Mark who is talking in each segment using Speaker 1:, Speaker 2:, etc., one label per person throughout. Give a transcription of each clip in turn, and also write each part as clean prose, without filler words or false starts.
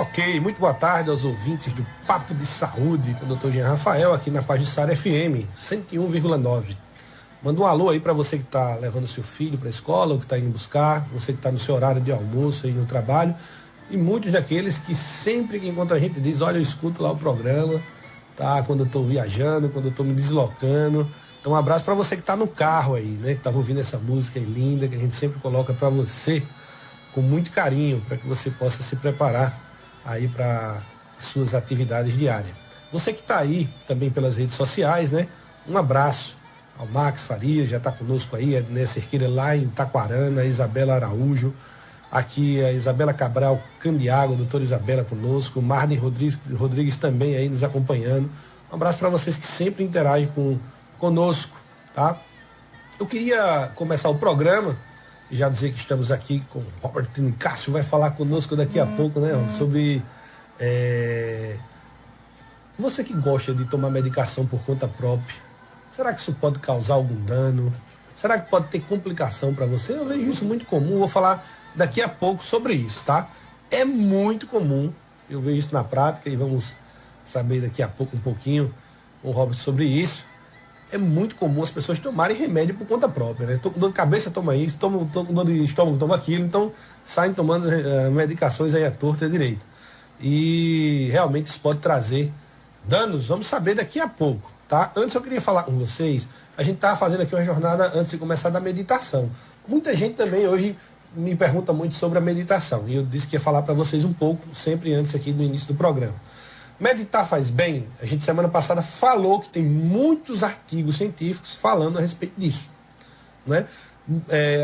Speaker 1: Ok, muito boa tarde aos ouvintes do Papo de Saúde com o Dr. Jean Rafael aqui na Pajuçara FM 101,9. Manda um alô aí para você que está levando seu filho para a escola ou que está indo buscar, você que está no seu horário de almoço aí no trabalho, e muitos daqueles que sempre que encontra a gente diz, olha, eu escuto lá o programa, tá? Quando eu estou viajando, quando eu estou me deslocando. Então um abraço para você que está no carro aí, né? Que estava ouvindo essa música aí linda que a gente sempre coloca para você com muito carinho, para que você possa se preparar aí para suas atividades diárias. Você que está aí também pelas redes sociais, né? Um abraço ao Max Faria, já está conosco aí, a Edné Cerqueira lá em Taquarana, a Isabela Araújo, aqui a Isabela Cabral Candiago, a doutora Isabela conosco, o Marden Rodrigues também aí nos acompanhando. Um abraço para vocês que sempre interagem conosco, tá? Eu queria começar o programa e já dizer que estamos aqui com o Robert Nicásio, vai falar conosco daqui a pouco, né, sobre você que gosta de tomar medicação por conta própria, será que isso pode causar algum dano? Será que pode ter complicação para você? Eu vejo isso muito comum, vou falar daqui a pouco sobre isso, tá? É muito comum, eu vejo isso na prática e vamos saber daqui a pouco um pouquinho com o Robert sobre isso. É muito comum as pessoas tomarem remédio por conta própria, né? Tô com dor de cabeça, toma isso, tô com dor de estômago, toma aquilo, então saem tomando medicações aí à torta e à direita. E realmente isso pode trazer danos, vamos saber daqui a pouco, tá? Antes eu queria falar com vocês, a gente estava fazendo aqui uma jornada antes de começar da meditação. Muita gente também hoje me pergunta muito sobre a meditação, e eu disse que ia falar para vocês um pouco, sempre antes aqui no início do programa. Meditar faz bem? A gente semana passada falou que tem muitos artigos científicos falando a respeito disso, né?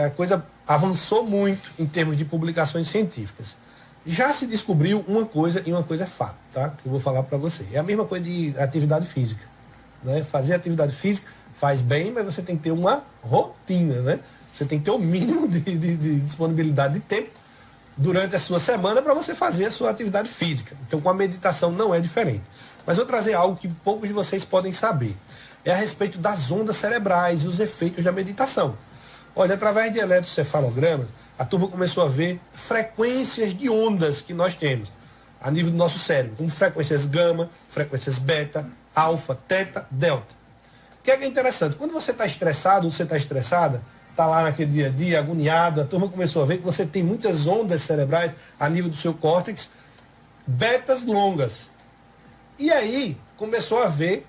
Speaker 1: A coisa avançou muito em termos de publicações científicas. Já se descobriu uma coisa, e uma coisa é fato, tá? Que eu vou falar para você. É a mesma coisa de atividade física, né? Fazer atividade física faz bem, mas você tem que ter uma rotina, né? Você tem que ter o mínimo de disponibilidade de tempo durante a sua semana para você fazer a sua atividade física. Então, com a meditação não é diferente. Mas eu vou trazer algo que poucos de vocês podem saber. É a respeito das ondas cerebrais e os efeitos da meditação. Olha, através de eletrocefalogramas, a turma começou a ver frequências de ondas que nós temos a nível do nosso cérebro, como frequências gama, frequências beta, alfa, teta, delta. O que é interessante? Quando você está estressado ou você está estressada, está lá naquele dia a dia, agoniado, a turma começou a ver que você tem muitas ondas cerebrais a nível do seu córtex, betas longas. E aí começou a ver,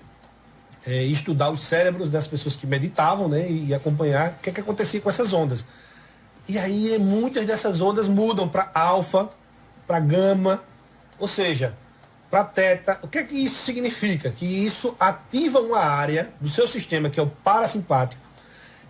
Speaker 1: estudar os cérebros das pessoas que meditavam, né, e acompanhar o que acontecia com essas ondas. E aí muitas dessas ondas mudam para alfa, para gama, ou seja, para teta. O que isso significa? Que isso ativa uma área do seu sistema, que é o parasimpático,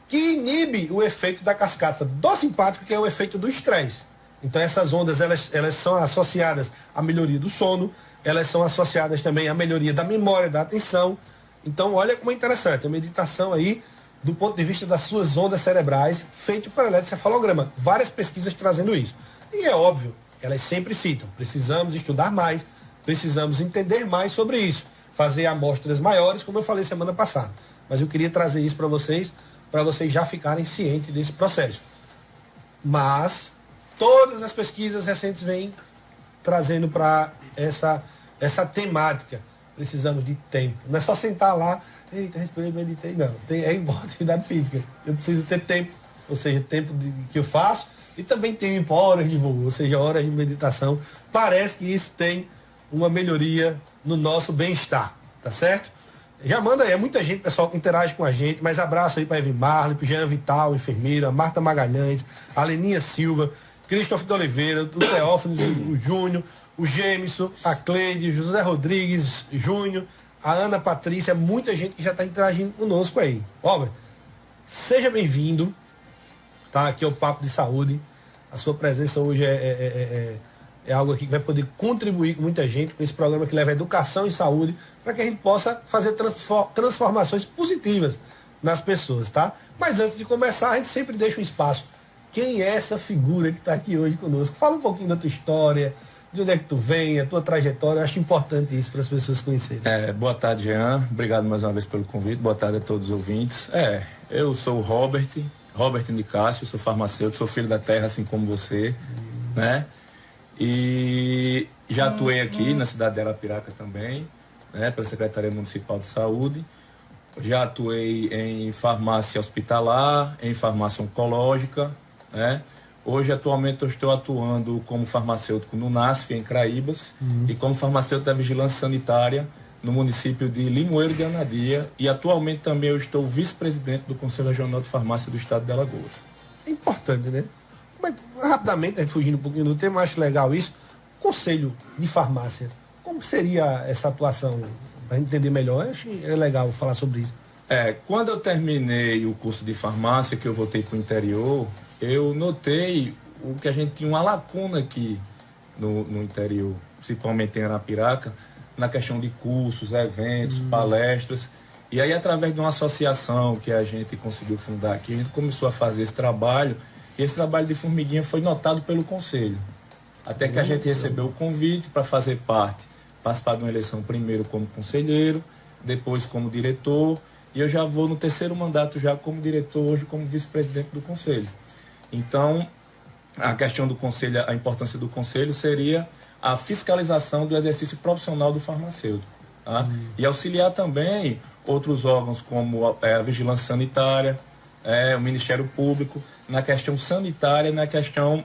Speaker 1: que inibe o efeito da cascata do simpático, que é o efeito do estresse. Então essas ondas, elas são associadas à melhoria do sono, elas são associadas também à melhoria da memória, da atenção. Então olha como é interessante, a meditação aí, do ponto de vista das suas ondas cerebrais, feito por eletrocefalograma. Várias pesquisas trazendo isso. E é óbvio, elas sempre citam, precisamos estudar mais, precisamos entender mais sobre isso, fazer amostras maiores, como eu falei semana passada. Mas eu queria trazer isso para vocês já ficarem cientes desse processo. Mas todas as pesquisas recentes vêm trazendo para essa temática. Precisamos de tempo. Não é só sentar lá, eita, respirei, meditei, não. É igual atividade física. Eu preciso ter tempo, ou seja, tempo que eu faço, e também tempo, horas de voo, ou seja, horas de meditação. Parece que isso tem uma melhoria no nosso bem-estar, tá certo? Já manda aí, é muita gente, pessoal, que interage com a gente, mas abraço aí para Evi Marley, para Jean Vital, enfermeira, Marta Magalhães, a Leninha Silva, Cristóforo de Oliveira, o Teófilo, o Júnior, o Gêmison, a Cleide, José Rodrigues Júnior, a Ana Patrícia, muita gente que já está interagindo conosco aí. Robert, seja bem-vindo, tá? Aqui é o Papo de Saúde. A sua presença hoje é algo aqui que vai poder contribuir com muita gente, com esse programa que leva educação e saúde, para que a gente possa fazer transformações positivas nas pessoas, tá? Mas antes de começar, a gente sempre deixa um espaço. Quem é essa figura que está aqui hoje conosco? Fala um pouquinho da tua história, de onde é que tu vem, a tua trajetória. Eu acho importante isso para as pessoas conhecerem.
Speaker 2: Boa tarde, Jean. Obrigado mais uma vez pelo convite. Boa tarde a todos os ouvintes. Eu sou o Robert Nicásio, sou farmacêutico, sou filho da terra, assim como você, né? E já atuei aqui na cidade de Arapiraca também, né, pela Secretaria Municipal de Saúde. Já atuei em farmácia hospitalar, em farmácia oncológica, né? Hoje, atualmente, eu estou atuando como farmacêutico no NASF, em Craíbas, e como farmacêutico da Vigilância Sanitária no município de Limoeiro de Anadia. E, atualmente, também eu estou vice-presidente do Conselho Regional de Farmácia do Estado de Alagoas.
Speaker 1: É importante, né? Mas, rapidamente, fugindo um pouquinho do tema, eu acho legal isso. Conselho de farmácia, como seria essa atuação? Para entender melhor, eu acho que é legal falar sobre isso.
Speaker 2: Quando eu terminei o curso de farmácia, que eu voltei para o interior, eu notei que a gente tinha uma lacuna aqui no interior, principalmente em Arapiraca, na questão de cursos, eventos, palestras. E aí, através de uma associação que a gente conseguiu fundar aqui, a gente começou a fazer esse trabalho, e esse trabalho de formiguinha foi notado pelo Conselho. Até que a gente recebeu o convite para fazer parte, participar de uma eleição primeiro como conselheiro, depois como diretor, e eu já vou no terceiro mandato já como diretor, hoje como vice-presidente do Conselho. Então, a questão do Conselho, a importância do Conselho seria a fiscalização do exercício profissional do farmacêutico, tá? E auxiliar também outros órgãos como a Vigilância Sanitária, o Ministério Público, na questão sanitária, na questão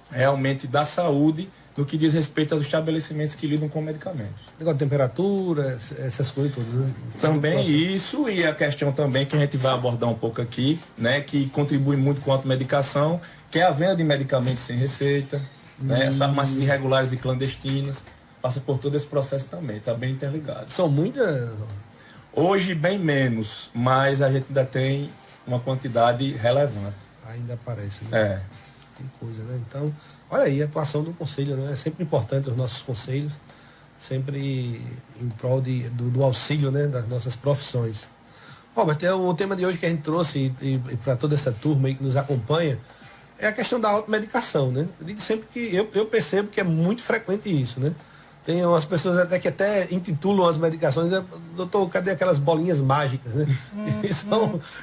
Speaker 2: realmente da saúde, no que diz respeito aos estabelecimentos que lidam com medicamentos.
Speaker 1: Negócio de temperatura, essas coisas todas, né?
Speaker 2: Também isso, e a questão também que a gente vai abordar um pouco aqui, né, que contribui muito com a automedicação, que é a venda de medicamentos sem receita, né, as farmácias irregulares e clandestinas, passa por todo esse processo também, está bem interligado.
Speaker 1: São muitas?
Speaker 2: Hoje, bem menos, mas a gente ainda tem uma quantidade relevante.
Speaker 1: Ainda aparece, né? Que coisa, né? Então, olha aí a atuação do Conselho, né? É sempre importante os nossos conselhos, sempre em prol do auxílio, né, das nossas profissões. Robert, o tema de hoje que a gente trouxe e para toda essa turma aí que nos acompanha é a questão da automedicação, né? Eu digo sempre que eu percebo que é muito frequente isso, né? Tem umas pessoas que até intitulam as medicações, doutor, cadê aquelas bolinhas mágicas, né?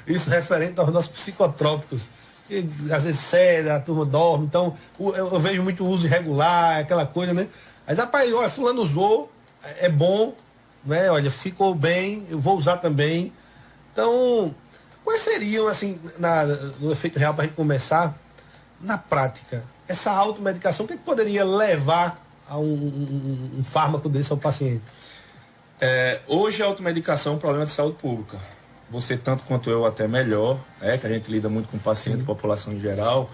Speaker 1: Isso referente aos nossos psicotrópicos. E, às vezes cede, a turma dorme, então eu vejo muito uso irregular, aquela coisa, né? Mas, rapaz, olha, fulano usou, é bom, né? Olha, ficou bem, eu vou usar também. Então, quais seriam, assim, no efeito real, para a gente começar, na prática, essa automedicação, o que poderia levar a um fármaco desse ao paciente?
Speaker 2: Hoje a automedicação é um problema de saúde pública. Você, tanto quanto eu, até melhor, que a gente lida muito com paciente, população em geral,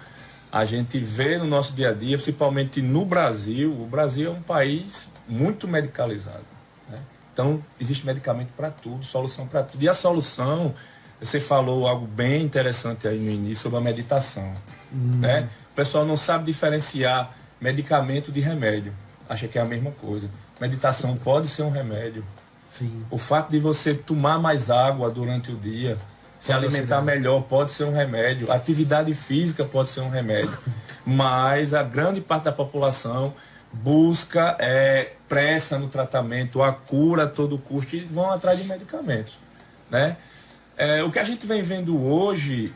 Speaker 2: a gente vê no nosso dia a dia, principalmente no Brasil, o Brasil é um país muito medicalizado, né? Então, existe medicamento para tudo, solução para tudo. E a solução, você falou algo bem interessante aí no início sobre a meditação, né? O pessoal não sabe diferenciar medicamento de remédio, acha que é a mesma coisa. Meditação pode ser um remédio.
Speaker 1: Sim.
Speaker 2: O fato de você tomar mais água durante o dia, se alimentar melhor, pode ser um remédio. Atividade física pode ser um remédio. Mas a grande parte da população busca pressa no tratamento, a cura a todo custo, e vão atrás de medicamentos, né? O que a gente vem vendo hoje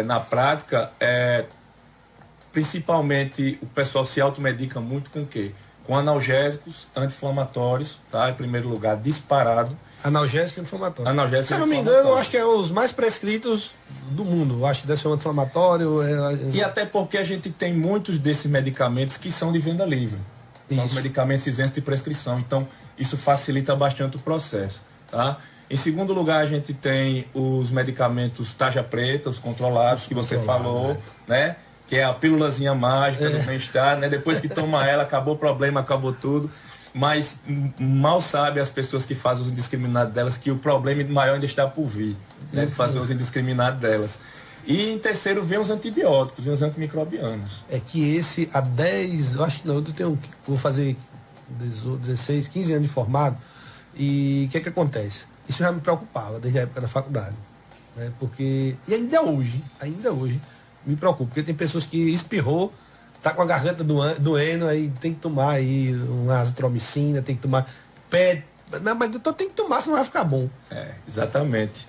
Speaker 2: na prática principalmente o pessoal se automedica muito com o quê? Com analgésicos, anti-inflamatórios, tá? Em primeiro lugar, disparado.
Speaker 1: Analgésico e inflamatório.
Speaker 2: Se
Speaker 1: eu não me engano, eu acho que é os mais prescritos do mundo. Eu acho que deve ser um anti-inflamatório.
Speaker 2: E até porque a gente tem muitos desses medicamentos que são de venda livre. São os medicamentos isentos de prescrição. Então, isso facilita bastante o processo, tá? Em segundo lugar, a gente tem os medicamentos tarja preta, os controlados, que você falou, né? Que é a pílulazinha mágica do bem-estar, né? Depois que toma ela, acabou o problema, acabou tudo. Mas mal sabem as pessoas que fazem uso indiscriminado delas que o problema maior ainda está por vir, né? De fazer uso indiscriminado delas. E em terceiro vem os antibióticos, vem os antimicrobianos.
Speaker 1: É que esse, há 10, eu acho que não, eu tenho, vou fazer 16, 15 anos de formado, e o que acontece? Isso já me preocupava desde a época da faculdade, né? Porque, e ainda hoje, me preocupa, porque tem pessoas que espirrou, tá com a garganta doendo, aí tem que tomar aí uma azitromicina, tem que tomar não, mas tem que tomar, senão vai ficar bom.
Speaker 2: Exatamente.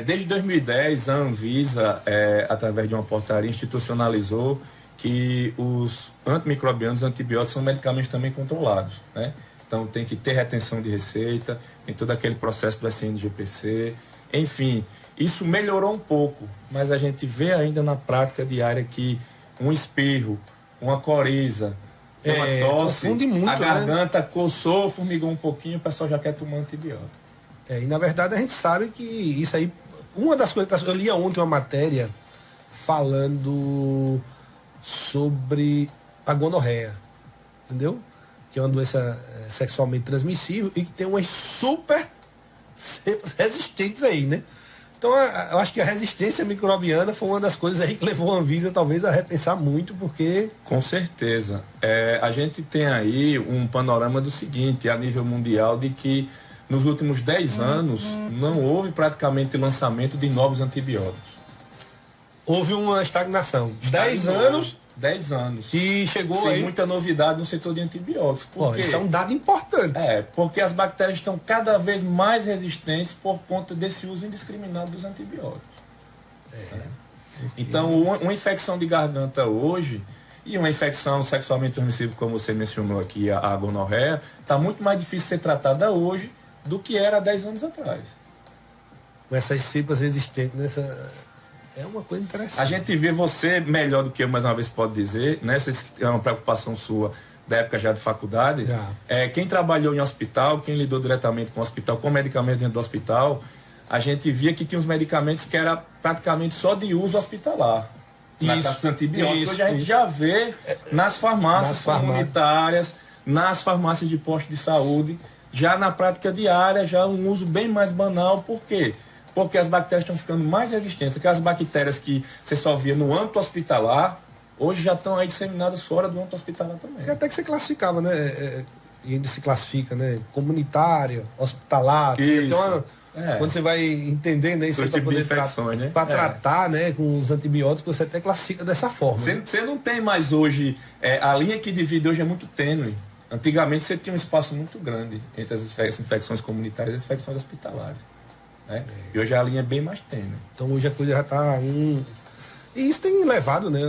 Speaker 2: Desde 2010, a Anvisa, através de uma portaria, institucionalizou que os antimicrobianos, antibióticos, são medicamentos também controlados, né? Então tem que ter retenção de receita, tem todo aquele processo do SNGPC, enfim, isso melhorou um pouco, mas a gente vê ainda na prática diária que um espirro, uma coriza, uma tosse,
Speaker 1: muito,
Speaker 2: a garganta coçou, formigou um pouquinho, o pessoal já quer tomar antibiótico.
Speaker 1: E na verdade a gente sabe que isso aí, uma das coisas, eu li ontem uma matéria falando sobre a gonorreia, entendeu? Que é uma doença sexualmente transmissível e que tem umas super resistentes aí, né? Então eu acho que a resistência microbiana foi uma das coisas aí que levou a Anvisa talvez a repensar muito, porque...
Speaker 2: Com certeza. A gente tem aí um panorama do seguinte, a nível mundial, de que nos últimos 10 anos não houve praticamente lançamento de novos antibióticos.
Speaker 1: Houve uma estagnação. 10 anos...
Speaker 2: 10 anos.
Speaker 1: Que chegou
Speaker 2: sem
Speaker 1: aí...
Speaker 2: muita novidade no setor de antibióticos. Porque,
Speaker 1: isso é um dado importante.
Speaker 2: Porque as bactérias estão cada vez mais resistentes por conta desse uso indiscriminado dos antibióticos. Então, uma infecção de garganta hoje e uma infecção sexualmente transmissível, como você mencionou aqui, a gonorreia, está muito mais difícil de ser tratada hoje do que era há 10 anos atrás.
Speaker 1: Com essas cepas resistentes, nessa... É uma coisa interessante.
Speaker 2: A gente vê você melhor do que eu, mais uma vez, pode dizer, né? É uma preocupação sua da época já de faculdade. Quem trabalhou em hospital, quem lidou diretamente com o hospital, com medicamentos dentro do hospital, a gente via que tinha uns medicamentos que era praticamente só de uso hospitalar. Nas antibióticos. Hoje a gente já vê nas farmácias comunitárias, nas farmácias de posto de saúde, já na prática diária, já um uso bem mais banal. Por quê? Porque as bactérias estão ficando mais resistentes. Aquelas bactérias que você só via no âmbito hospitalar, hoje já estão aí disseminadas fora do âmbito hospitalar também.
Speaker 1: E até que você classificava, né? E ainda se classifica, né? Comunitário, hospitalar. Então, quando você vai entendendo isso para poder tratar, né, com os antibióticos, você até classifica dessa forma.
Speaker 2: Você não tem mais hoje... a linha que divide hoje é muito tênue. Antigamente você tinha um espaço muito grande entre as infecções comunitárias e as infecções hospitalares. E hoje a linha é bem mais tênue.
Speaker 1: Então hoje a coisa já está... E isso tem levado, né?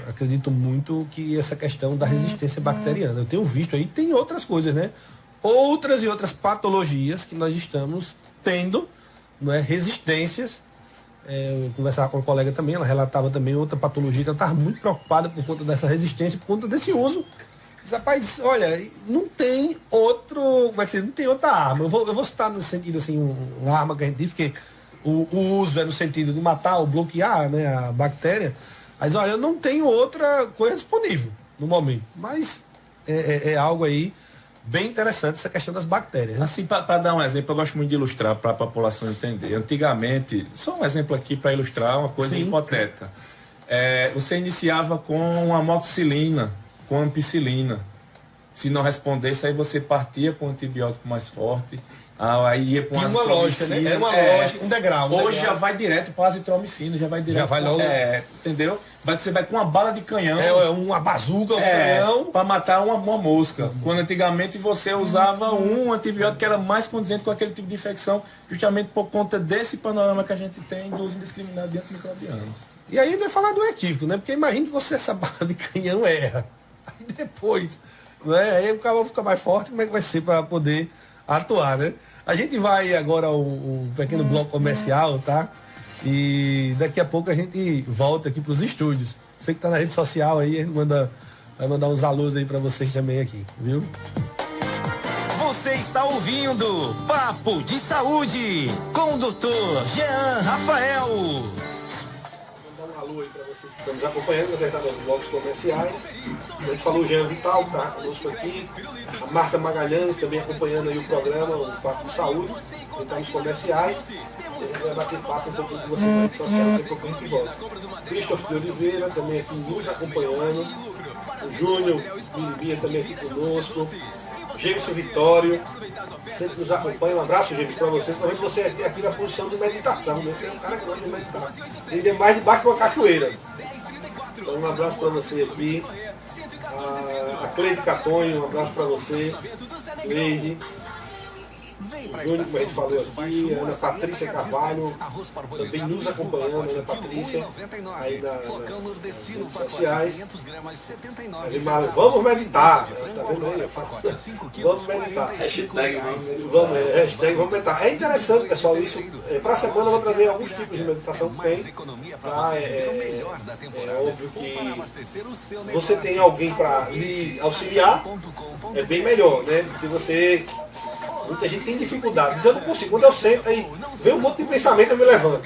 Speaker 1: Acredito muito que essa questão da resistência bacteriana. Eu tenho visto aí, tem outras coisas, né? Outras e outras patologias que nós estamos tendo, não é? Resistências. Eu conversava com uma colega também, ela relatava também outra patologia que ela estava muito preocupada por conta dessa resistência, por conta desse uso. Rapaz, olha, não tem outro. Como é que se diz? Não tem outra arma. Eu vou citar no sentido assim, uma arma que a gente diz, porque o uso é no sentido de matar ou bloquear, né, a bactéria. Mas olha, eu não tenho outra coisa disponível no momento. Mas é algo aí bem interessante essa questão das bactérias. Né?
Speaker 2: Assim, para dar um exemplo, eu gosto muito de ilustrar para a população entender. Antigamente, só um exemplo aqui para ilustrar uma coisa hipotética. Você iniciava com uma amoxicilina, com ampicilina. Se não respondesse, aí você partia com um antibiótico mais forte, aí ia com
Speaker 1: uma lógica, né? Era uma lógica, um degrau.
Speaker 2: Hoje já vai direto para a azitromicina, já vai direto.
Speaker 1: Já vai logo.
Speaker 2: Entendeu? Você vai com uma bala de canhão.
Speaker 1: Uma bazuca, um canhão.
Speaker 2: Para matar uma mosca. Quando antigamente você usava um antibiótico que era mais condizente com aquele tipo de infecção, justamente por conta desse panorama que a gente tem do uso indiscriminado de antimicrobianos.
Speaker 1: E aí vai falar do equívoco, né? Porque imagine que você essa bala de canhão erra. Aí depois, aí o cara fica mais forte, como é que vai ser para poder atuar, né? A gente vai agora ao pequeno bloco comercial, tá? E daqui a pouco a gente volta aqui para os estúdios. Você que está na rede social aí, a gente vai mandar uns alôs aí para vocês também aqui, viu?
Speaker 3: Você está ouvindo Papo de Saúde com o Dr. Jean Rafael.
Speaker 1: Alô aí para vocês que estão nos acompanhando, na verdade, nos blocos comerciais. A gente falou o Jean Vital, que está conosco aqui. A Marta Magalhães também acompanhando aí o programa, o Papo de Saúde. Ele está nos comerciais. A gente vai bater papo um pouquinho com você na rede social, daqui a pouco a gente volta. Christopher de Oliveira também aqui nos acompanhando. O Júnior Biribinha também aqui conosco. Jameson Vitório, sempre nos acompanha. Um abraço, Jameson, para você. Provavelmente você é aqui na posição de meditação, né? Você é um cara que gosta de meditar. Ainda mais debaixo de uma cachoeira. Então, um abraço para você aqui. A Cleide Catonho, um abraço para você. Cleide. o Júnior, como a gente falou aqui, a Ana Patrícia Carvalho, também nos acompanhando, Ana Patrícia, aí nas redes sociais. Vamos meditar, tá vendo aí? Vamos meditar. Hashtag vamos meditar. É interessante, pessoal, isso. Para a semana eu vou trazer alguns tipos de meditação que tem. Tá? É óbvio que você tem alguém para lhe auxiliar, é bem melhor, né? Porque você. Muita gente tem dificuldades. Eu não consigo. Quando eu sento, aí vem um monte de pensamento, eu me levanto.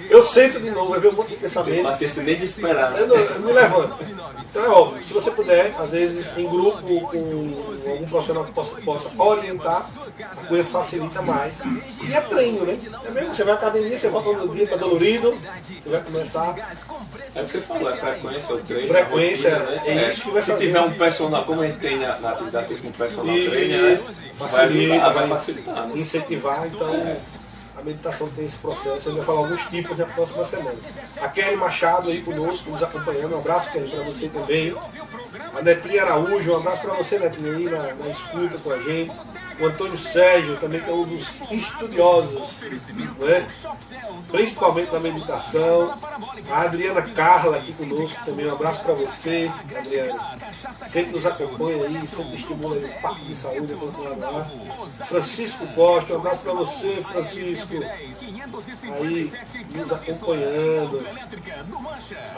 Speaker 1: Eu sento de novo, aí vem um monte de pensamento.
Speaker 4: Paciência nem de esperar.
Speaker 1: Eu me levanto. Então é óbvio, se você puder, às vezes em grupo, com algum profissional que possa orientar, a coisa facilita mais. E é treino, né? É mesmo, você vai à academia, você volta no dia, tá dolorido, você vai começar.
Speaker 4: É o que você falou, é frequência, o treino.
Speaker 1: Frequência, rotina, né? É isso que vai fazer.
Speaker 4: Se tiver um personal, como a gente tem na atividade física, um personal treino, né? Vai facilitar. Né?
Speaker 1: Incentivar, então a meditação tem esse processo. Eu vou falar alguns tipos na próxima semana. A Kelly Machado aí conosco, nos acompanhando. Um abraço, Kelly, para você também. A Netinha Araújo, um abraço para você, Netinha, aí na escuta com a gente. O Antônio Sérgio, também, que é um dos estudiosos, né? Principalmente na meditação. A Adriana Carla aqui conosco também, um abraço para você, Adriana. Sempre nos acompanha aí, sempre estimula aí o Papo de Saúde, lá. Francisco Costa, um abraço para você, Francisco. Aí, nos acompanhando.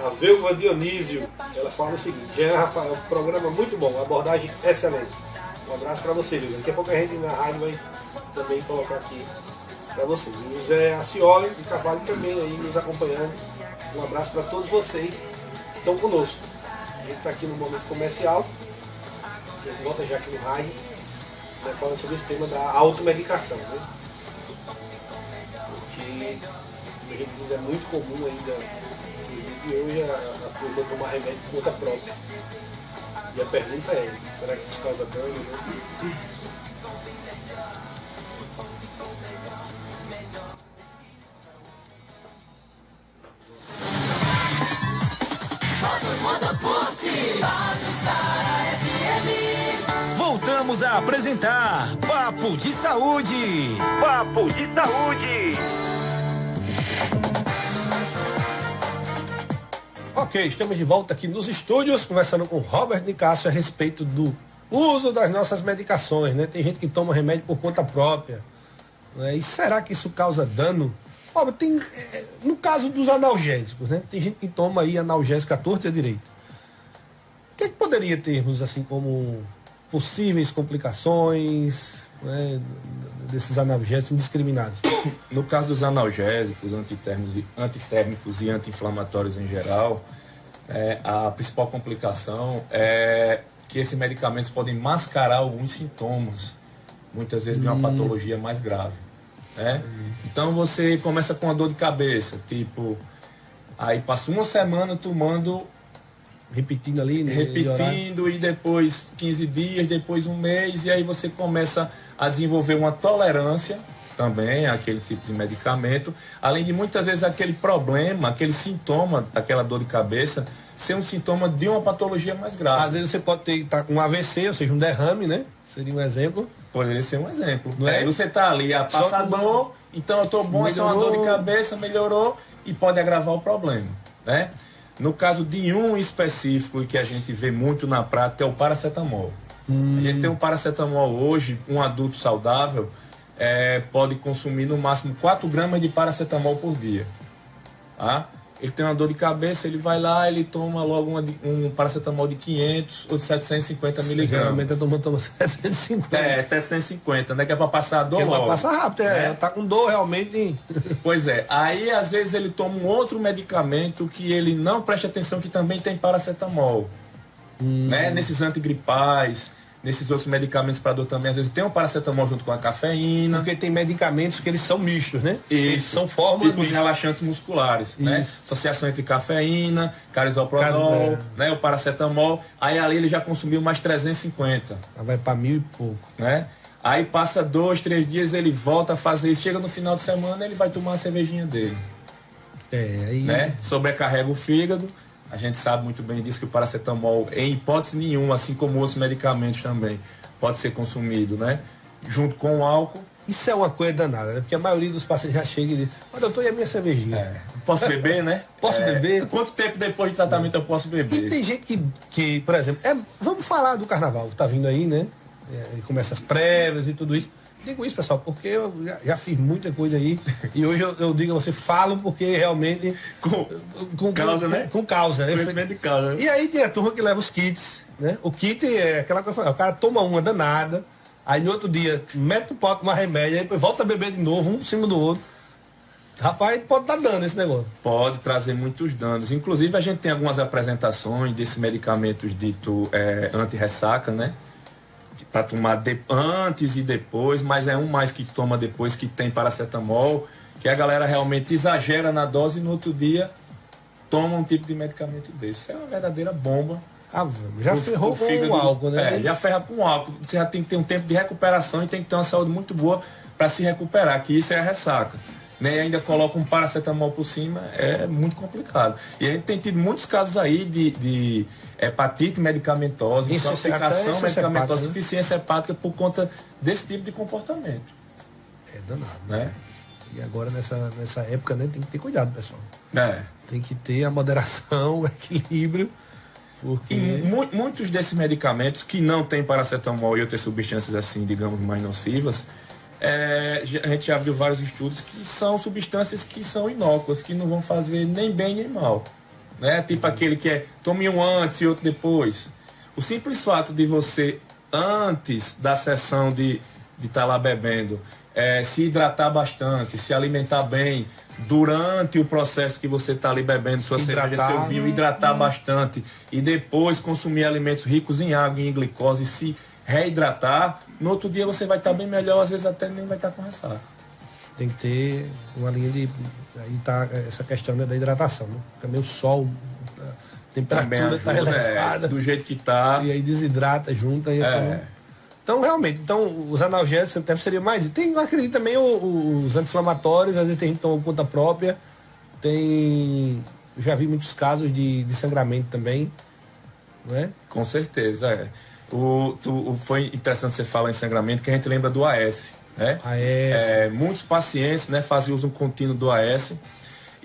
Speaker 1: A Velva Dionísio, ela fala o seguinte: Jean Rafael, programa muito bom, abordagem excelente. Um abraço para você, Lívia. Daqui a pouco a gente na rádio vai também colocar aqui para você. O José Acioli de Carvalho também aí nos acompanhando. Um abraço para todos vocês que estão conosco. A gente está aqui no momento comercial. A gente volta já aqui no rádio, né, falando sobre esse tema da automedicação. Né? Porque, como a gente diz, é muito comum ainda e hoje a turma tomar remédio por conta própria. E a pergunta é, será que isso causa dano? Né?
Speaker 3: Voltamos a apresentar Papo de Saúde. Papo de Saúde.
Speaker 1: Ok, estamos de volta aqui nos estúdios, conversando com Robert Nicásio a respeito do uso das nossas medicações, né? Tem gente que toma remédio por conta própria, né? E será que isso causa dano? Robert, no caso dos analgésicos, né? Tem gente que toma aí analgésico à torta e à direita. O que poderia termos, assim, como possíveis complicações, né, desses analgésicos indiscriminados?
Speaker 2: No caso dos analgésicos, antitérmicos e anti-inflamatórios em geral, a principal complicação é que esses medicamentos podem mascarar alguns sintomas, muitas vezes de uma patologia mais grave. Né? Então você começa com uma dor de cabeça, aí passa uma semana tomando,
Speaker 1: repetindo ali, né?
Speaker 2: Repetindo, e depois 15 dias, depois um mês, e aí você começa a desenvolver uma tolerância também àquele tipo de medicamento, além de muitas vezes aquele problema, aquele sintoma, aquela dor de cabeça, ser um sintoma de uma patologia mais grave.
Speaker 1: Às vezes você pode estar com um AVC, ou seja, um derrame, né? Seria um exemplo.
Speaker 2: Poderia ser um exemplo.
Speaker 1: Não é?
Speaker 2: Você está ali, passa dor, então eu estou bom, é só uma dor de cabeça, melhorou, e pode agravar o problema, né? No caso de um específico e que a gente vê muito na prática é o paracetamol. A gente tem um paracetamol hoje, um adulto saudável pode consumir no máximo 4 gramas de paracetamol por dia. Tá? Ele tem uma dor de cabeça, ele vai lá, ele toma logo um paracetamol de 500 ou de 750 miligramas.
Speaker 1: Geralmente a turma toma 750.
Speaker 2: 750, né? Que é para passar a dor logo.
Speaker 1: É para passar rápido, tá com dor realmente.
Speaker 2: Pois é, aí às vezes ele toma um outro medicamento que ele não presta atenção que também tem paracetamol. Né? Nesses antigripais, nesses outros medicamentos para dor também, às vezes tem um paracetamol junto com a cafeína.
Speaker 1: Porque tem medicamentos que eles são mistos, né?
Speaker 2: Isso.
Speaker 1: Eles são fórmulas
Speaker 2: tipos de relaxantes musculares, né? Associação entre cafeína, carisoprodol, né? O paracetamol. Aí ali ele já consumiu mais 350.
Speaker 1: Vai para 1000 e pouco.
Speaker 2: Né? Aí passa 2, 3 dias, ele volta a fazer isso. Chega no final de semana, ele vai tomar a cervejinha dele.
Speaker 1: Aí...
Speaker 2: Né? Sobrecarrega o fígado. A gente sabe muito bem disso, que o paracetamol, em hipótese nenhuma, assim como outros medicamentos também, pode ser consumido, né? junto com o álcool.
Speaker 1: Isso é uma coisa danada, né? Porque a maioria dos pacientes já chega e diz, mas doutor, e a minha cervejinha?
Speaker 2: Posso beber, né?
Speaker 1: Posso beber?
Speaker 2: Quanto tempo depois de tratamento eu posso beber?
Speaker 1: E tem gente que por exemplo, vamos falar do carnaval que tá vindo aí, né? Começa as prévias e tudo isso. Digo isso, pessoal, porque eu já fiz muita coisa aí e hoje eu digo a você, falo porque realmente...
Speaker 2: Com causa, né?
Speaker 1: Com causa.
Speaker 2: Conhecimento de causa.
Speaker 1: E aí tem a turma que leva os kits, né? O kit é aquela coisa, o cara toma uma danada, aí no outro dia mete o pote, uma remédio, aí depois volta a beber de novo, um por cima do outro. Rapaz, pode dar dano esse negócio.
Speaker 2: Pode trazer muitos danos. Inclusive, a gente tem algumas apresentações desses medicamentos dito anti-ressaca, né? Para tomar antes e depois, mas é um mais que toma depois, que tem paracetamol, que a galera realmente exagera na dose e no outro dia toma um tipo de medicamento desse. É uma verdadeira bomba.
Speaker 1: Já ferrou com o álcool, né?
Speaker 2: Já ferra com o álcool. Você já tem que ter um tempo de recuperação e tem que ter uma saúde muito boa para se recuperar, que isso é a ressaca. Né? E ainda coloca um paracetamol por cima, é muito complicado. E a gente tem tido muitos casos aí de hepatite medicamentosa, intoxicação medicamentosa, insuficiência hepática por conta desse tipo de comportamento.
Speaker 1: É danado.
Speaker 2: Né?
Speaker 1: E agora nessa época, né, tem que ter cuidado, pessoal.
Speaker 2: É.
Speaker 1: Tem que ter a moderação, o equilíbrio, porque...
Speaker 2: E muitos desses medicamentos que não tem paracetamol e outras substâncias assim, digamos, mais nocivas, a gente já viu vários estudos que são substâncias que são inócuas, que não vão fazer nem bem nem mal. Né? Tipo aquele que tome um antes e outro depois. O simples fato de você, antes da sessão de estar lá bebendo, se hidratar bastante, se alimentar bem, durante o processo que você está ali bebendo sua cerveja, seu vinho, hidratar bastante e depois consumir alimentos ricos em água e em glicose, se reidratar, no outro dia você vai estar bem melhor, às vezes até nem vai estar com ressaca.
Speaker 1: Tem que ter uma linha de... Aí tá essa questão, né, da hidratação, né? Também o sol, a temperatura está elevada.
Speaker 2: Do jeito que está.
Speaker 1: E aí desidrata junto. Aí então, realmente, os analgésicos até seria mais... Eu acredito também os anti-inflamatórios, às vezes tem gente que toma conta própria. Já vi muitos casos de sangramento também, não é?
Speaker 2: Com certeza, foi interessante você falar em sangramento, que a gente lembra do AS, né? Muitos pacientes, né, fazem uso contínuo do AS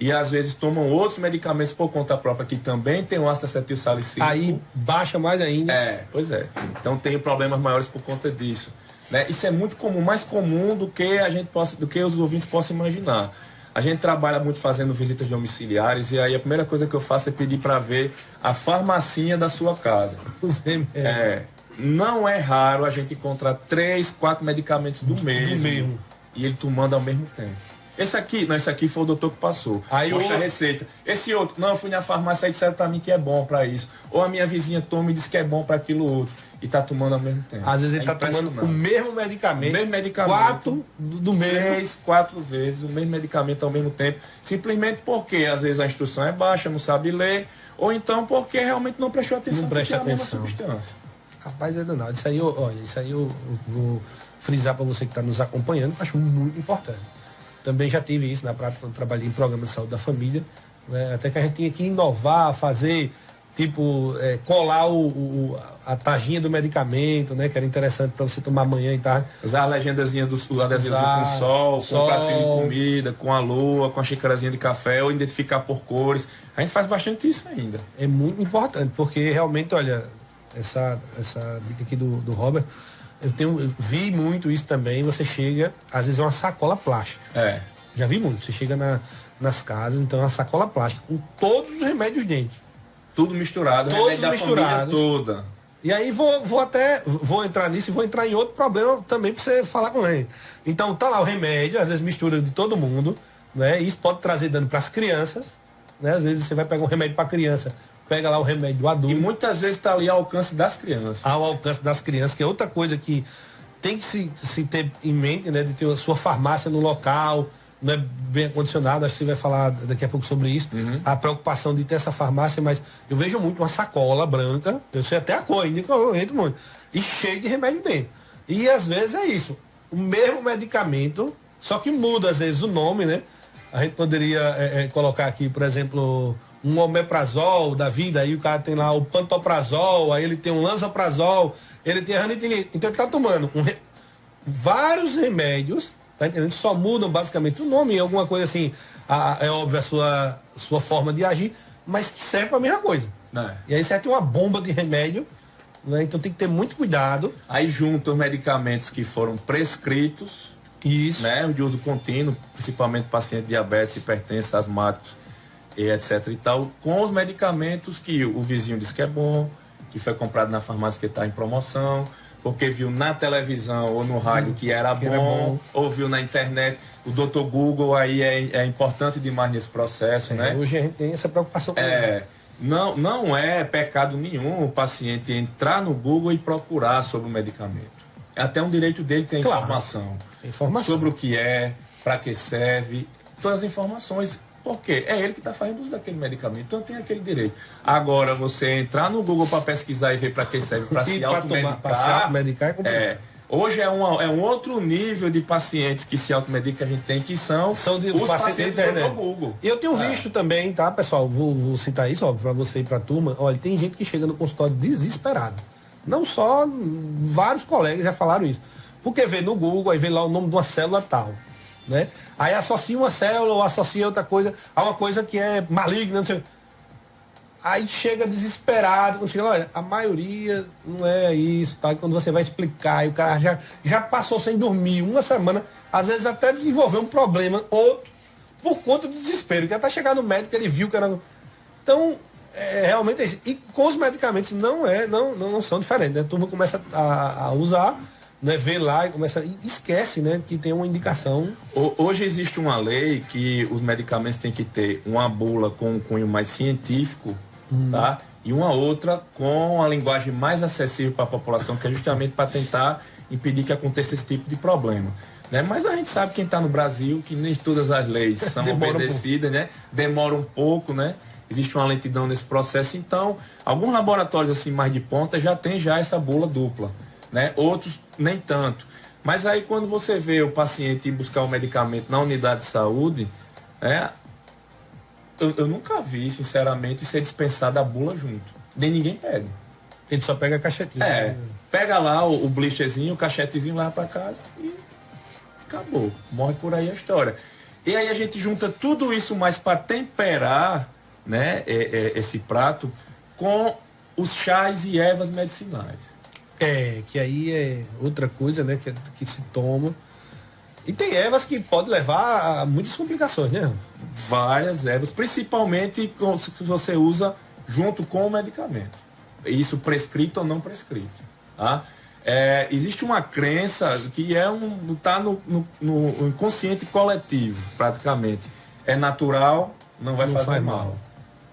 Speaker 2: e às vezes tomam outros medicamentos por conta própria que também tem um ácido acetil salicílico.
Speaker 1: Aí baixa mais ainda.
Speaker 2: Pois é. Então tem problemas maiores por conta disso. Né? Isso é muito comum, mais comum do que os ouvintes possam imaginar. A gente trabalha muito fazendo visitas domiciliares e aí a primeira coisa que eu faço é pedir para ver a farmacinha da sua casa. Não é raro a gente encontrar 3, 4 medicamentos do mesmo. E ele tomando ao mesmo tempo. Esse aqui foi o doutor que passou. Aí mostra a receita. Esse outro, não, eu fui na farmácia e disseram para mim que é bom para isso. Ou a minha vizinha toma e diz que é bom para aquilo outro. E tá tomando ao mesmo tempo.
Speaker 1: Às vezes ele tá tomando o mesmo medicamento.
Speaker 2: 4
Speaker 1: do mesmo.
Speaker 2: 3, 4 vezes o mesmo medicamento ao mesmo tempo. Simplesmente porque às vezes a instrução é baixa, não sabe ler. Ou então porque realmente não prestou atenção.
Speaker 1: Não presta atenção.
Speaker 2: É a mesma substância.
Speaker 1: Rapaz, é danado. Isso aí eu vou frisar para você que está nos acompanhando, acho muito importante. Também já tive isso na prática quando trabalhei em programa de saúde da família, né? Até que a gente tinha que inovar, fazer, colar a tarjinha do medicamento, né? Que era interessante para você tomar amanhã e tarde.
Speaker 2: Usar a legendazinha do adesivo com sol, com o pratinho de comida, com a lua, com a xicarazinha de café, ou identificar por cores. A gente faz bastante isso ainda.
Speaker 1: É muito importante, porque realmente, olha, essa dica aqui do Robert, eu vi muito isso também. Você chega, às vezes é uma sacola plástica. Já vi muito. Você chega nas casas, então é uma sacola plástica com todos os remédios dentro.
Speaker 2: Tudo misturado,
Speaker 1: todos misturados.
Speaker 2: Toda.
Speaker 1: E aí vou entrar nisso e vou entrar em outro problema também para você falar com ele. Então tá lá o remédio, às vezes mistura de todo mundo, né? Isso pode trazer dano para as crianças, né? Às vezes você vai pegar um remédio para criança, pega lá o remédio do adulto.
Speaker 2: E muitas vezes está ali ao alcance das crianças.
Speaker 1: Ao alcance das crianças, que é outra coisa que tem que se ter em mente, né? De ter a sua farmácia no local, não é bem acondicionado, acho que você vai falar daqui a pouco sobre isso. A preocupação de ter essa farmácia, mas eu vejo muito uma sacola branca, eu sei até a cor, indica eu entro muito, e cheio de remédio dentro. E às vezes é isso, o mesmo medicamento, só que muda às vezes o nome, né? A gente poderia colocar aqui, por exemplo, um omeprazol da vida, aí o cara tem lá o pantoprazol, aí ele tem um lanzoprazol, ele tem a ranitidina. Então ele tá tomando vários remédios, tá entendendo? Só mudam basicamente o nome, alguma coisa assim, é óbvio a sua forma de agir, mas que serve para a mesma coisa. E aí você tem uma bomba de remédio, né? Então tem que ter muito cuidado.
Speaker 2: Aí junta os medicamentos que foram prescritos,
Speaker 1: isso,
Speaker 2: né, de uso contínuo, principalmente paciente diabetes, hipertenso, asmáticos, e etc e tal, com os medicamentos que o vizinho disse que é bom, que foi comprado na farmácia que está em promoção, porque viu na televisão ou no rádio que era bom, ou viu na internet. O Dr. Google aí é importante demais nesse processo, né?
Speaker 1: Hoje a gente tem essa preocupação com
Speaker 2: não é pecado nenhum o paciente entrar no Google e procurar sobre o medicamento. É até um direito dele ter informação sobre o que é, para que serve, todas as informações. Porque é ele que está fazendo uso daquele medicamento, então tem aquele direito. Agora, você entrar no Google para pesquisar e ver para que serve, para se automedicar,
Speaker 1: é complicado.
Speaker 2: Hoje é um outro nível de pacientes que se automedicam que a gente tem, que são
Speaker 1: os
Speaker 2: pacientes do Google.
Speaker 1: E eu tenho visto também, tá, pessoal? Vou citar isso, para você e para a turma. Olha, tem gente que chega no consultório desesperado. Não só, vários colegas já falaram isso. Porque vê no Google, aí vê lá o nome de uma célula tal, né? Aí associa uma célula ou associa outra coisa a uma coisa que é maligna, não sei. Aí chega desesperado, quando chega, olha, a maioria não é isso, tá? E quando você vai explicar, e o cara já passou sem dormir uma semana, às vezes até desenvolveu um problema, outro, por conta do desespero, que até chegar no médico, ele viu que era... Então, realmente é isso. E com os medicamentos não são diferentes, né? A turma começa a usar, né, vê lá e começa, esquece, né, que tem uma indicação.
Speaker 2: Hoje existe uma lei que os medicamentos têm que ter uma bula com um cunho mais científico, tá? E uma outra com a linguagem mais acessível para a população, que é justamente para tentar impedir que aconteça esse tipo de problema, né? Mas a gente sabe, quem está no Brasil, que nem todas as leis são obedecidas, né? Demora um pouco, né? Existe uma lentidão nesse processo. Então, alguns laboratórios assim mais de ponta já tem essa bula dupla, né? Outros nem tanto. Mas aí, quando você vê o paciente ir buscar o medicamento na unidade de saúde, eu nunca vi, sinceramente, ser dispensada a bula junto. Nem ninguém pede.
Speaker 1: Ele só pega a cachetezinha.
Speaker 2: Pega lá o blisterzinho, o cachetezinho, lá para casa e acabou. Morre por aí a história. E aí a gente junta tudo isso mais para temperar, né, esse prato com os chás e ervas medicinais.
Speaker 1: Que aí é outra coisa, né, que se toma. E tem ervas que podem levar a muitas complicações, né?
Speaker 2: Várias ervas, principalmente se você usa junto com o medicamento. Isso prescrito ou não prescrito, tá? Existe uma crença que tá no inconsciente coletivo, praticamente. É natural, não vai fazer mal.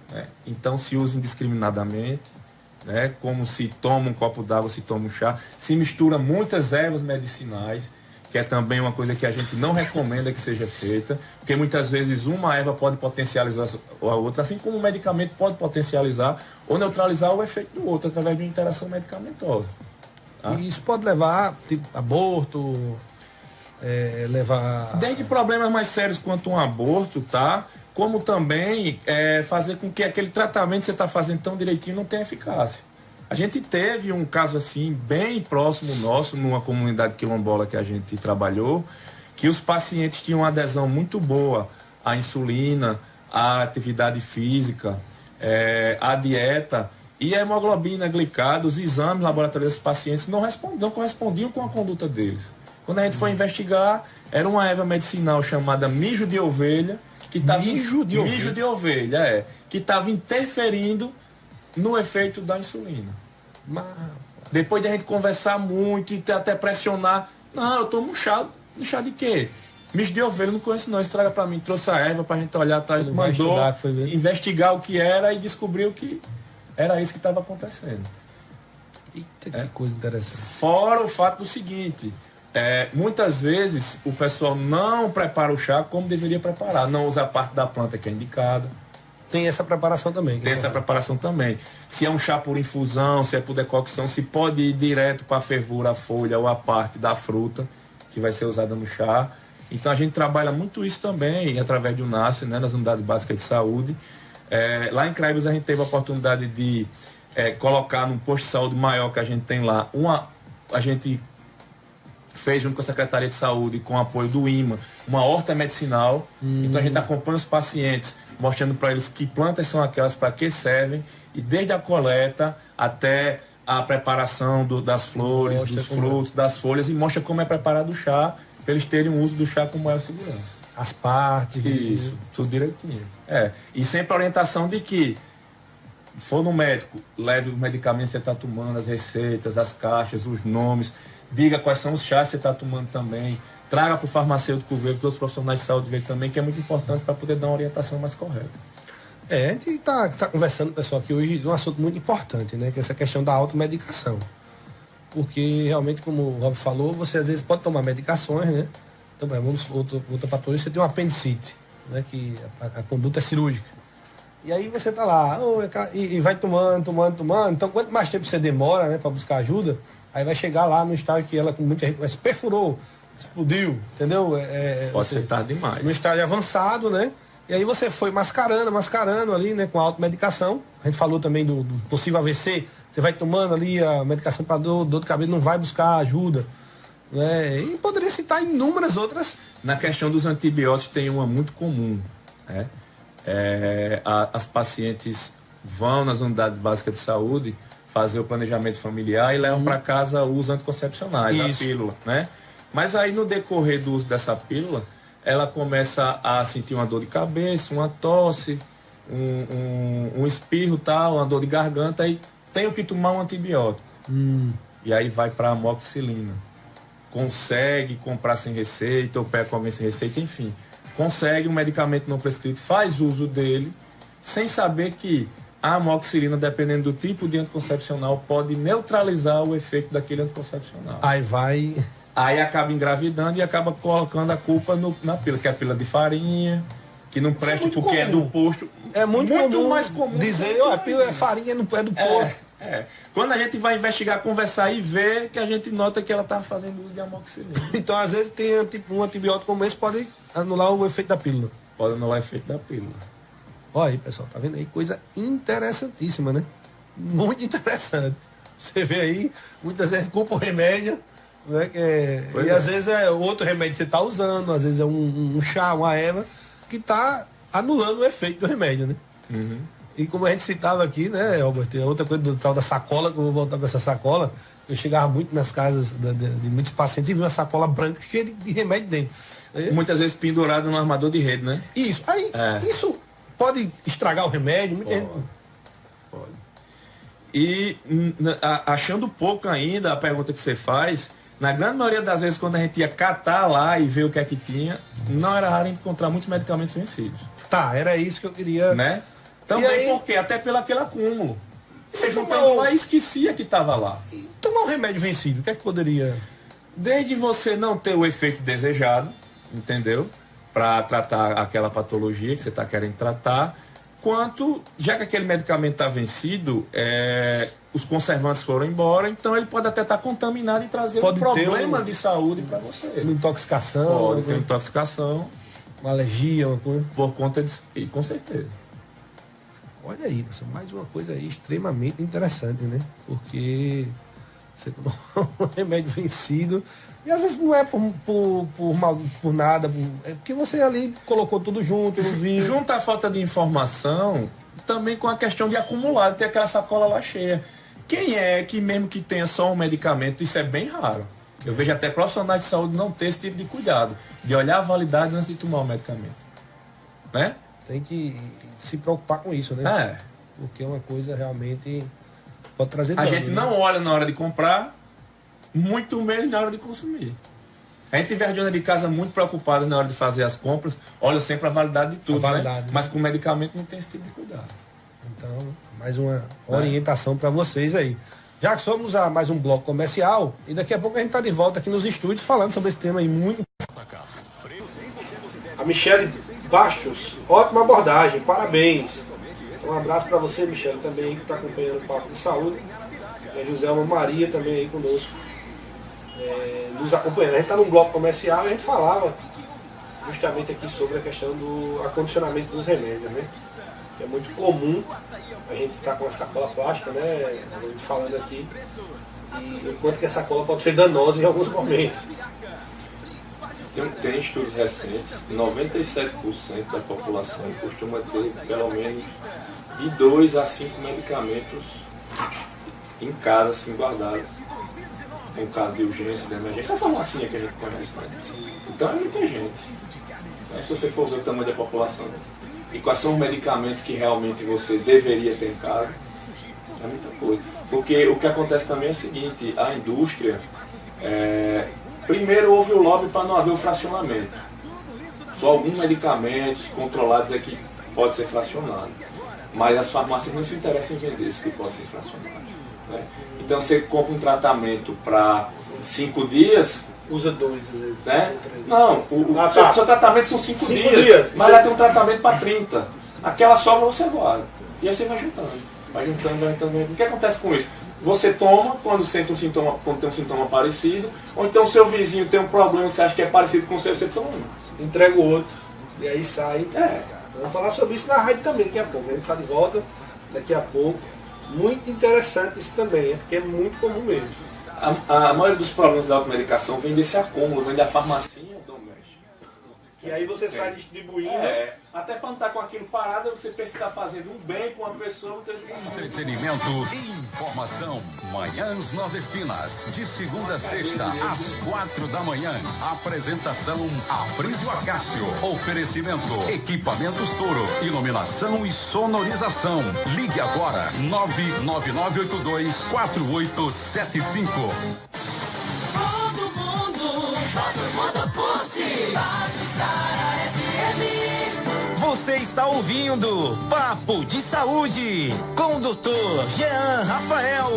Speaker 2: Né? Então se usa indiscriminadamente, né? Como se toma um copo d'água, se toma um chá. Se mistura muitas ervas medicinais, que é também uma coisa que a gente não recomenda que seja feita, porque muitas vezes uma erva pode potencializar a outra, assim como um medicamento pode potencializar ou neutralizar o efeito do outro através de uma interação medicamentosa. Tá?
Speaker 1: E isso pode levar, tipo, aborto, levar...
Speaker 2: Desde problemas mais sérios quanto um aborto, tá? Como também fazer com que aquele tratamento que você está fazendo tão direitinho não tenha eficácia. A gente teve um caso assim, bem próximo nosso, numa comunidade quilombola que a gente trabalhou, que os pacientes tinham uma adesão muito boa à insulina, à atividade física, à dieta, e a hemoglobina glicada, os exames laboratoriais dos pacientes não correspondiam com a conduta deles. Quando a gente foi investigar, era uma erva medicinal chamada mijo de ovelha, que estava interferindo no efeito da insulina. Depois de a gente conversar muito e até pressionar, não, eu tomo um chá de quê? Mijo de ovelha, não conheço não, estraga pra mim, trouxe a erva pra gente olhar, tá? Mandou investigar o que era e descobriu que era isso que estava acontecendo.
Speaker 1: Eita, que coisa interessante.
Speaker 2: Fora o fato do seguinte, muitas vezes o pessoal não prepara o chá como deveria preparar, não usa a parte da planta que é indicada.
Speaker 1: Tem essa preparação também.
Speaker 2: Se é um chá por infusão, se é por decocção, se pode ir direto para a fervura, a folha ou a parte da fruta que vai ser usada no chá. Então a gente trabalha muito isso também através do NASF, né, nas unidades básicas de saúde. Lá em Craibas a gente teve a oportunidade de colocar num posto de saúde maior que a gente tem lá, a gente fez junto com a Secretaria de Saúde, com o apoio do IMA, uma horta medicinal. Então a gente acompanha os pacientes, mostrando para eles que plantas são aquelas, para que servem, e desde a coleta até a preparação das flores, dos frutos, das folhas, e mostra como é preparado o chá, para eles terem o uso do chá com maior segurança.
Speaker 1: As partes.
Speaker 2: Isso, tudo direitinho. E sempre a orientação de que for no médico, leve os medicamentos que você está tomando, as receitas, as caixas, os nomes, diga quais são os chás que você está tomando também, traga para o farmacêutico ver, para os profissionais de saúde ver também, que é muito importante para poder dar uma orientação mais correta.
Speaker 1: A gente está conversando, pessoal, aqui hoje de um assunto muito importante, né? Que é essa questão da automedicação. Porque realmente, como o Rob falou, você às vezes pode tomar medicações, né? Então, vamos outra patologia, você tem um apendicite, né? Que a conduta é cirúrgica. E aí você tá lá, e vai tomando. Então, quanto mais tempo você demora, né, para buscar ajuda, aí vai chegar lá no estágio que ela, com muita gente, se perfurou, explodiu, entendeu?
Speaker 2: Pode ser tarde demais.
Speaker 1: No estágio avançado, né? E aí você foi mascarando ali, né, com a automedicação. A gente falou também do possível AVC. Você vai tomando ali a medicação para dor de cabeça, não vai buscar ajuda. Né? E poderia citar inúmeras outras.
Speaker 2: Na questão dos antibióticos tem uma muito comum, né? As pacientes vão nas unidades básicas de saúde fazer o planejamento familiar e levam para casa os anticoncepcionais, a pílula, né? Mas aí no decorrer do uso dessa pílula, ela começa a sentir uma dor de cabeça, uma tosse, um espirro, tal, uma dor de garganta, e tem que tomar um antibiótico. E aí vai para a amoxicilina. Consegue comprar sem receita, ou pega com alguém sem receita, enfim. Consegue um medicamento não prescrito, faz uso dele, sem saber que a amoxicilina, dependendo do tipo de anticoncepcional, pode neutralizar o efeito daquele anticoncepcional. Aí acaba engravidando e acaba colocando a culpa na pílula, que é a pílula de farinha, que não presta porque comum. É do posto.
Speaker 1: É muito
Speaker 2: mais comum
Speaker 1: dizer, a pílula é farinha, não é do posto.
Speaker 2: Quando a gente vai investigar, conversar e ver, que a gente nota que ela está fazendo uso de amoxicilina.
Speaker 1: Então, às vezes, tem um antibiótico como esse, pode anular o efeito da pílula.
Speaker 2: Pode anular o efeito da pílula.
Speaker 1: Olha aí, pessoal, tá vendo aí? Coisa interessantíssima, né? Muito interessante. Você vê aí, muitas vezes culpa o remédio, né? Às vezes é outro remédio que você está usando, às vezes é um chá, uma erva, que está anulando o efeito do remédio, né? E como a gente citava aqui, né, Albert, outra coisa do tal da sacola, que eu vou voltar para essa sacola, eu chegava muito nas casas de muitos pacientes e vi uma sacola branca cheia de remédio dentro.
Speaker 2: Muitas vezes pendurado no armador de rede, né?
Speaker 1: Isso. Aí, isso pode estragar o remédio?
Speaker 2: Pode. E achando pouco ainda a pergunta que você faz, na grande maioria das vezes, quando a gente ia catar lá e ver o que é que tinha, não era raro encontrar muitos medicamentos vencidos.
Speaker 1: Era isso que eu queria...
Speaker 2: Né? Também porque até pelo aquele acúmulo. Você juntando lá e esquecia que estava lá.
Speaker 1: E tomar um remédio vencido, o que é que poderia...
Speaker 2: Desde você não ter o efeito desejado, entendeu? Para tratar aquela patologia que você está querendo tratar, quanto, já que aquele medicamento está vencido, os conservantes foram embora, então ele pode até estar contaminado e trazer um problema de saúde para você.
Speaker 1: Uma intoxicação.
Speaker 2: Pode ter intoxicação.
Speaker 1: Uma alergia, uma coisa.
Speaker 2: Por conta disso, e com certeza.
Speaker 1: Olha aí, pessoal, mais uma coisa aí extremamente interessante, né? Porque você toma um remédio vencido e às vezes não é por nada, é porque você ali colocou tudo junto, não viu.
Speaker 2: Junta a falta de informação também com a questão de acumular, ter aquela sacola lá cheia. Quem é que mesmo que tenha só um medicamento, isso é bem raro. Eu vejo até profissionais de saúde não ter esse tipo de cuidado, de olhar a validade antes de tomar o medicamento. Né?
Speaker 1: Tem que se preocupar com isso, né? Porque é uma coisa realmente pode trazer dano.
Speaker 2: A gente não olha na hora de comprar, muito menos na hora de consumir. A gente vê a dona de casa muito preocupada na hora de fazer as compras, olha sempre a validade de tudo, né? Mas com medicamento não tem esse tipo de cuidado.
Speaker 1: Então, mais uma orientação para vocês aí. Já que somos a mais um bloco comercial, e daqui a pouco a gente está de volta aqui nos estúdios falando sobre esse tema aí muito. A Michele Bastos, ótima abordagem, parabéns. Um abraço para você, Michele, também que está acompanhando o Papo de Saúde. E a Joselma Maria também aí conosco, nos acompanhando. A gente está num bloco comercial e a gente falava justamente aqui sobre a questão do acondicionamento dos remédios, né? que é muito comum a gente estar com a sacola plástica, né? A gente falando aqui, e o quanto que essa sacola pode ser danosa em alguns momentos.
Speaker 4: Tem estudos recentes, 97% da população costuma ter pelo menos de 2 a 5 medicamentos em casa, assim, guardados. No caso de urgência, de emergência, a farmacinha que a gente conhece, né? Então é muita gente. Se você for ver o tamanho da população e quais são os medicamentos que realmente você deveria ter em casa, é muita coisa. Porque o que acontece também é o seguinte, a indústria, primeiro houve o lobby para não haver o fracionamento. Só alguns medicamentos controlados é que pode ser fracionado. Mas as farmácias não se interessam em vender esse que pode ser fracionado. Né? Então você compra um tratamento para 5 dias,
Speaker 1: usa 2,
Speaker 4: né? Não, o seu tratamento são 5 dias, mas vai ter um tratamento para 30. Aquela sobra você guarda. E aí você vai juntando. O que acontece com isso? Você toma quando tem um sintoma parecido, ou então o seu vizinho tem um problema que você acha que é parecido com o seu, você toma.
Speaker 1: Entrega o outro. E aí sai. Vamos falar sobre isso na rádio também daqui a pouco. A gente está de volta daqui a pouco. Muito interessante isso também, porque é muito comum mesmo.
Speaker 4: A maioria dos problemas da automedicação vem desse acúmulo, vem da farmacinha doméstica.
Speaker 1: E aí você sai distribuindo.
Speaker 4: Até para não estar com aquilo parado, você pensa que está fazendo um bem com uma pessoa.
Speaker 5: Entretenimento e informação. Manhãs Nordestinas. De segunda a sexta, às 4 da manhã. Apresentação: Aprísio Acácio. Oferecimento: Equipamentos Toro. Iluminação e sonorização. Ligue agora: 999824875.
Speaker 3: Todo mundo curte. Você está ouvindo Papo de Saúde com o Dr. Jean Rafael.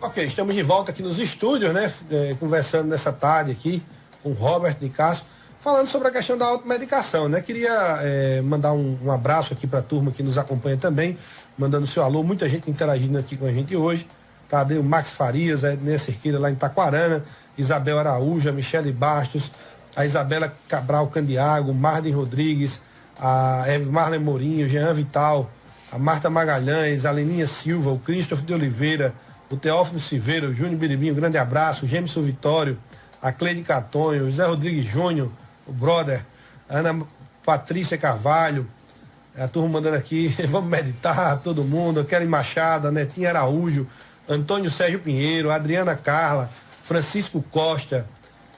Speaker 1: Ok, estamos de volta aqui nos estúdios, né? Conversando nessa tarde aqui com o Robert de Castro, falando sobre a questão da automedicação, né? Queria mandar um abraço aqui para a turma que nos acompanha também, mandando seu alô, muita gente interagindo aqui com a gente hoje. Tá, o Max Farias, a Ednei Cerqueira lá em Taquarana, Isabel Araújo, a Michele Bastos, a Isabela Cabral Candiago, Marden Rodrigues, a Marlen Mourinho, Jean Vital, a Marta Magalhães, a Leninha Silva, o Christopher de Oliveira, o Teófilo Silveira, o Júnior Biribinho, um grande abraço, o Gemison Vitório, a Cleide Catonho, o Zé Rodrigues Júnior, o brother, a Ana Patrícia Carvalho, a turma mandando aqui, vamos meditar, todo mundo, a Kelly Machado, a Netinha Araújo, Antônio Sérgio Pinheiro, a Adriana Carla, Francisco Costa,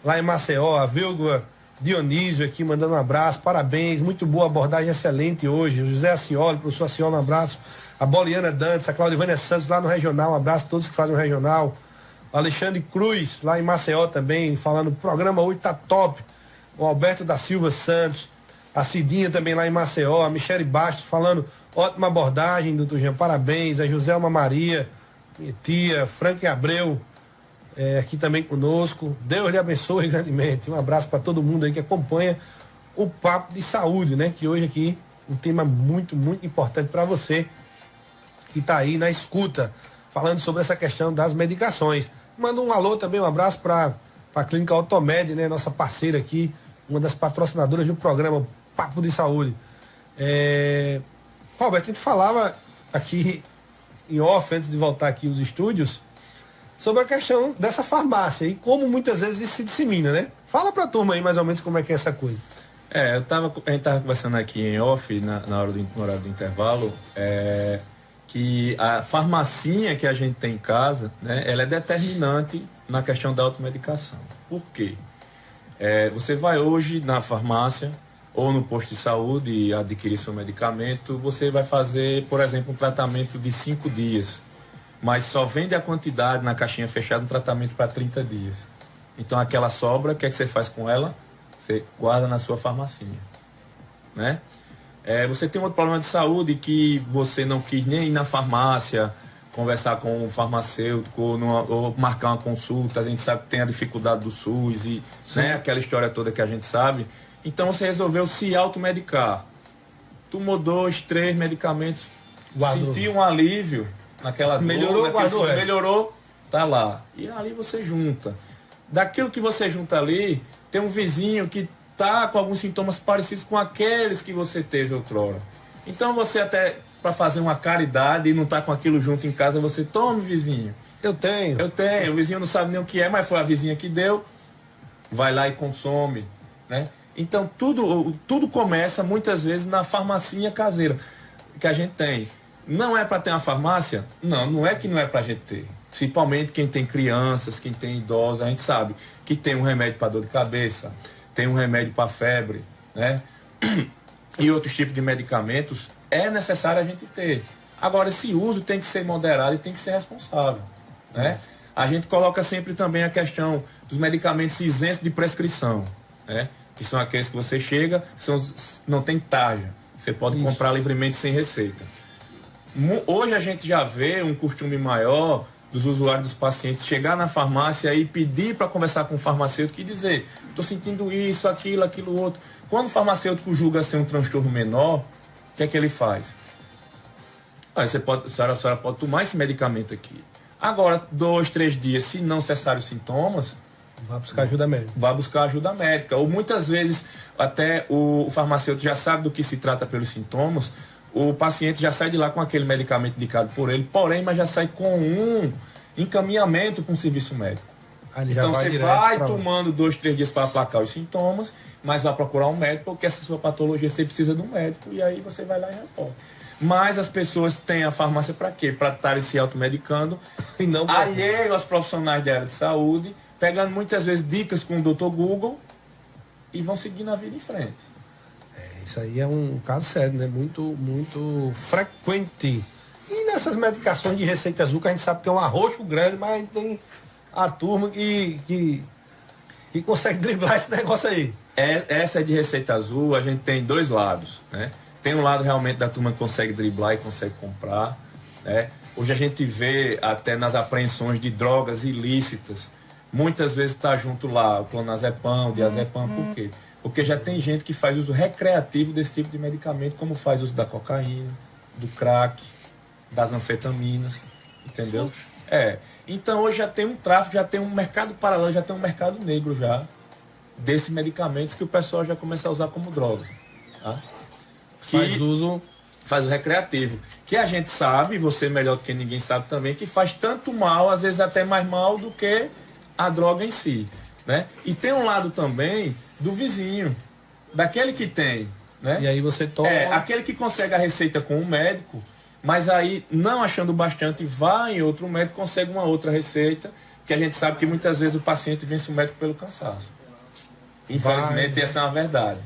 Speaker 1: lá em Maceió, a Vilga Dionísio aqui mandando um abraço, parabéns, muito boa abordagem, excelente hoje, o José Acioli, professor Acioli, um abraço, a Boliana Dantes, a Claudivânia Santos lá no Regional, um abraço a todos que fazem o Regional, o Alexandre Cruz, lá em Maceió também, falando, o programa hoje tá top, o Alberto da Silva Santos, a Cidinha também lá em Maceió, a Michele Bastos falando, ótima abordagem, doutor Jean, parabéns, a Joselma Maria, minha tia, Frank Abreu, aqui também conosco. Deus lhe abençoe grandemente. Um abraço para todo mundo aí que acompanha o Papo de Saúde, né? Que hoje aqui um tema muito, muito importante para você que está aí na escuta, falando sobre essa questão das medicações. Manda um alô também, um abraço para a Clínica Automed, né? Nossa parceira aqui, uma das patrocinadoras do programa Papo de Saúde. Roberto, a gente falava aqui em off, antes de voltar aqui aos estúdios, sobre a questão dessa farmácia e como muitas vezes isso se dissemina, né? Fala pra turma aí mais ou menos como é que é essa coisa.
Speaker 2: A gente estava conversando aqui em off, no horário do intervalo, que a farmacinha que a gente tem em casa, né, ela é determinante na questão da automedicação. Por quê? Você vai hoje na farmácia ou no posto de saúde e adquirir seu medicamento, você vai fazer, por exemplo, um tratamento de 5 dias, mas só vende a quantidade na caixinha fechada, um tratamento para 30 dias. Então aquela sobra, o que é que você faz com ela? Você guarda na sua farmacinha, né? Você tem outro problema de saúde que você não quis nem ir na farmácia, conversar com um farmacêutico ou marcar uma consulta, a gente sabe que tem a dificuldade do SUS e, né, aquela história toda que a gente sabe. Então você resolveu se automedicar. Tomou 2, 3 medicamentos, sentiu um alívio naquela dor, melhorou, tá lá. E ali você junta. Daquilo que você junta ali, tem um vizinho que está com alguns sintomas parecidos com aqueles que você teve outrora. Então você até, para fazer uma caridade e não tá com aquilo junto em casa, você tome, vizinho.
Speaker 1: Eu tenho.
Speaker 2: O vizinho não sabe nem o que é, mas foi a vizinha que deu, vai lá e consome, né? Então tudo começa muitas vezes na farmacinha caseira que a gente tem. Não é para ter uma farmácia? Não é que não é para a gente ter. Principalmente quem tem crianças, quem tem idosos, a gente sabe que tem um remédio para dor de cabeça, tem um remédio para febre, né? E outros tipos de medicamentos é necessário a gente ter. Agora, esse uso tem que ser moderado e tem que ser responsável, né? A gente coloca sempre também a questão dos medicamentos isentos de prescrição, né? Que são aqueles que você chega, não tem tarja. Você pode comprar livremente sem receita. Hoje a gente já vê um costume maior dos usuários, dos pacientes, chegar na farmácia e pedir para conversar com o farmacêutico e dizer: estou sentindo isso, aquilo, outro. Quando o farmacêutico julga ser um transtorno menor, o que é que ele faz? A senhora pode tomar esse medicamento aqui. Agora, 2, 3 dias, se não cessarem os sintomas,
Speaker 1: vai buscar ajuda médica.
Speaker 2: Vai buscar ajuda médica. Ou muitas vezes, até o farmacêutico já sabe do que se trata pelos sintomas, o paciente já sai de lá com aquele medicamento indicado por ele, porém, mas já sai com um encaminhamento para um serviço médico. Então você vai tomando 2, 3 dias para aplacar os sintomas, mas vai procurar um médico, porque essa sua patologia você precisa de um médico, e aí você vai lá e resolve. Mas as pessoas têm a farmácia para quê? Para estarem se automedicando, e não alheio aos profissionais da área de saúde, pegando muitas vezes dicas com o Dr. Google e vão seguindo a vida em frente.
Speaker 1: Isso aí é um caso sério, né? Muito frequente. E nessas medicações de receita azul, que a gente sabe que é um arroxo grande, mas a gente tem a turma que consegue driblar esse negócio aí.
Speaker 2: Essa é de receita azul, a gente tem 2 lados, né? Tem um lado realmente da turma que consegue driblar e consegue comprar, né? Hoje a gente vê até nas apreensões de drogas ilícitas, muitas vezes está junto lá o clonazepam, o diazepam, por quê? Porque já tem gente que faz uso recreativo desse tipo de medicamento, como faz uso da cocaína, do crack, das anfetaminas, entendeu? Então hoje já tem um tráfico, já tem um mercado paralelo, já tem um mercado negro já, desses medicamentos que o pessoal já começa a usar como droga, tá? Faz uso recreativo, que a gente sabe, você melhor do que ninguém sabe também, que faz tanto mal, às vezes até mais mal do que a droga em si, né? E tem um lado também do vizinho, daquele que tem, né?
Speaker 1: E aí você toma...
Speaker 2: aquele que consegue a receita com um médico, mas aí, não achando bastante, vai em outro médico, consegue uma outra receita, que a gente sabe que muitas vezes o paciente vence o médico pelo cansaço. Infelizmente, essa é uma verdade,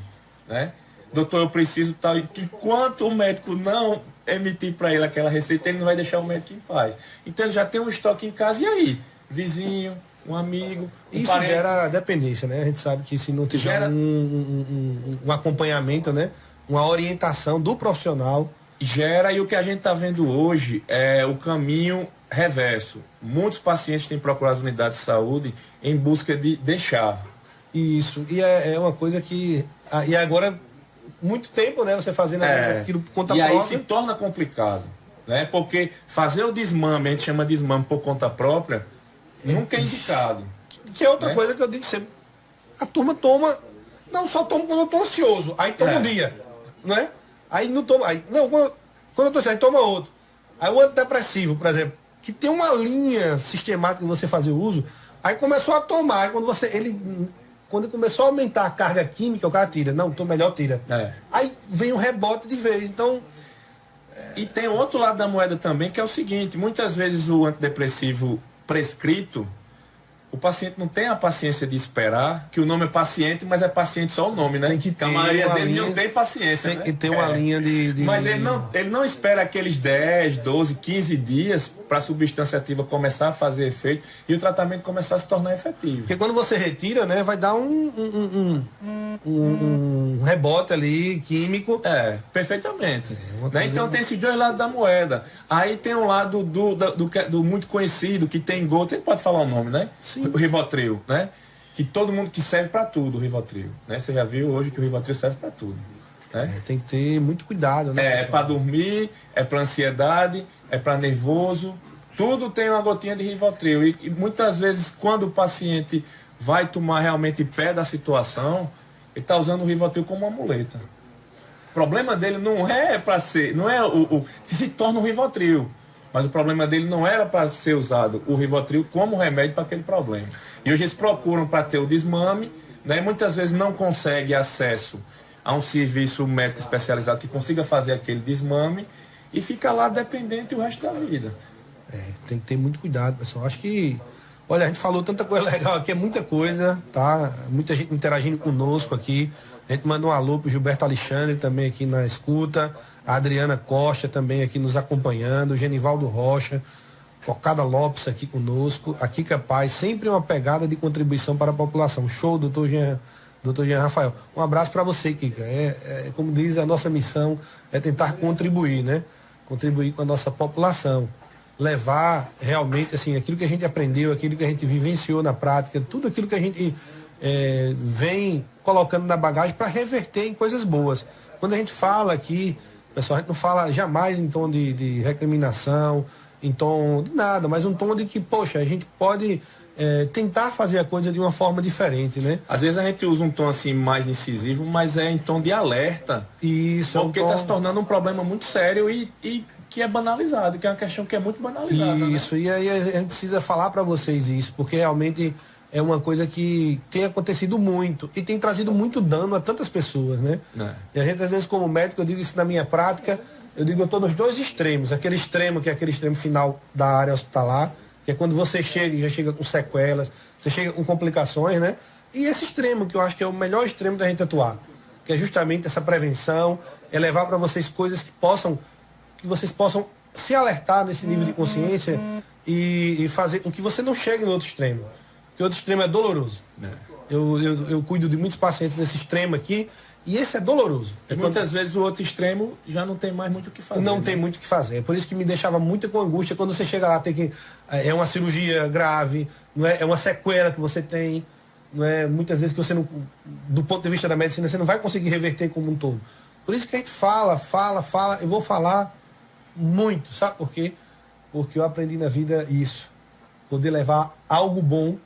Speaker 2: né? Doutor, eu preciso tal, que enquanto o médico não emitir para ele aquela receita, ele não vai deixar o médico em paz. Então ele já tem um estoque em casa, e aí? Vizinho, um amigo,
Speaker 1: isso parente. Gera dependência, né? A gente sabe que se não tiver um acompanhamento, né? Uma orientação do profissional.
Speaker 2: Gera, e o que a gente está vendo hoje é o caminho reverso. Muitos pacientes têm procurado as unidades de saúde em busca de deixar.
Speaker 1: Isso, e é uma coisa que... E agora... muito tempo, né? Você fazendo aquilo por conta própria.
Speaker 2: E aí se torna complicado, né? Porque fazer o desmame, a gente chama de desmame por conta própria, nunca é indicado.
Speaker 1: Que é outra coisa que eu digo sempre. A turma toma, não só toma quando eu tô ansioso, aí toma um dia, né? Aí não toma, quando eu tô ansioso, aí toma outro. Aí o antidepressivo, por exemplo, que tem uma linha sistemática de você fazer uso, aí começou a tomar, aí quando começou a aumentar a carga química, o cara tira. Não, então melhor tira. Aí vem um rebote de vez. Então.
Speaker 2: E tem outro lado da moeda também, que é o seguinte: muitas vezes o antidepressivo prescrito, o paciente não tem a paciência de esperar, que o nome é paciente, mas é paciente só o nome, né?
Speaker 1: Tem que ter
Speaker 2: a maioria dele não tem paciência.
Speaker 1: Tem que ter uma linha de...
Speaker 2: Mas ele não espera aqueles 10, 12, 15 dias para a substância ativa começar a fazer efeito e o tratamento começar a se tornar efetivo.
Speaker 1: Porque quando você retira, né, vai dar um rebote ali, químico.
Speaker 2: Perfeitamente. Né? Então tem esses 2 lados da moeda. Aí tem um lado do muito conhecido, que tem gol, você pode falar o nome, né?
Speaker 1: Sim.
Speaker 2: O Rivotril, né? Que todo mundo que serve para tudo, o Rivotril, né? Você já viu hoje que o Rivotril serve para tudo, né?
Speaker 1: Tem que ter muito cuidado, né?
Speaker 2: É para dormir, é para ansiedade, é para nervoso, tudo tem uma gotinha de Rivotril. E muitas vezes quando o paciente vai tomar realmente pé da situação, ele está usando o Rivotril como uma muleta. O problema dele não é para ser, não é se torna um Rivotril, mas o problema dele não era para ser usado o Rivotril como remédio para aquele problema. E hoje eles procuram para ter o desmame, né? Muitas vezes não consegue acesso a um serviço médico especializado que consiga fazer aquele desmame e fica lá dependente o resto da vida.
Speaker 1: Tem que ter muito cuidado, pessoal. Acho que, olha, a gente falou tanta coisa legal aqui, é muita coisa, tá? Muita gente interagindo conosco aqui. A gente manda um alô pro Gilberto Alexandre também aqui na escuta, a Adriana Costa também aqui nos acompanhando, o Genivaldo Rocha, Cocada Lopes aqui conosco, a Kika Paz, sempre uma pegada de contribuição para a população. Show, doutor Jean Rafael. Um abraço para você, Kika. Como diz, a nossa missão é tentar contribuir, né? Contribuir com a nossa população. Levar realmente, assim, aquilo que a gente aprendeu, aquilo que a gente vivenciou na prática, tudo aquilo que a gente vem colocando na bagagem para reverter em coisas boas. Quando a gente fala aqui, pessoal, a gente não fala jamais em tom de recriminação, em tom de nada, mas um tom de que, poxa, a gente pode tentar fazer a coisa de uma forma diferente, né?
Speaker 2: Às vezes a gente usa um tom assim mais incisivo, mas é em tom de alerta.
Speaker 1: Isso,
Speaker 2: porque está se tornando um problema muito sério e que é banalizado, que é uma questão que é muito banalizada.
Speaker 1: Isso, né? E aí a gente precisa falar para vocês isso, porque realmente é uma coisa que tem acontecido muito e tem trazido muito dano a tantas pessoas, né? E a gente, às vezes, como médico, eu digo isso na minha prática, eu estou nos dois extremos. Aquele extremo, que é aquele extremo final da área hospitalar, que é quando você chega e já chega com sequelas, você chega com complicações, né? E esse extremo, que eu acho que é o melhor extremo da gente atuar, que é justamente essa prevenção, é levar para vocês coisas que vocês possam se alertar nesse nível de consciência e fazer com que você não chegue no outro extremo. Porque o outro extremo é doloroso. Eu cuido de muitos pacientes nesse extremo aqui, e esse é doloroso.
Speaker 2: E muitas vezes o outro extremo já não tem mais muito o que fazer.
Speaker 1: Não tem muito o que fazer. É por isso que me deixava muito com angústia quando você chega lá, tem que. É uma cirurgia grave, não é uma sequela que você tem. Não é, muitas vezes que você não. Do ponto de vista da medicina, você não vai conseguir reverter como um todo. Por isso que a gente fala. Eu vou falar muito. Sabe por quê? Porque eu aprendi na vida isso. Poder levar algo bom,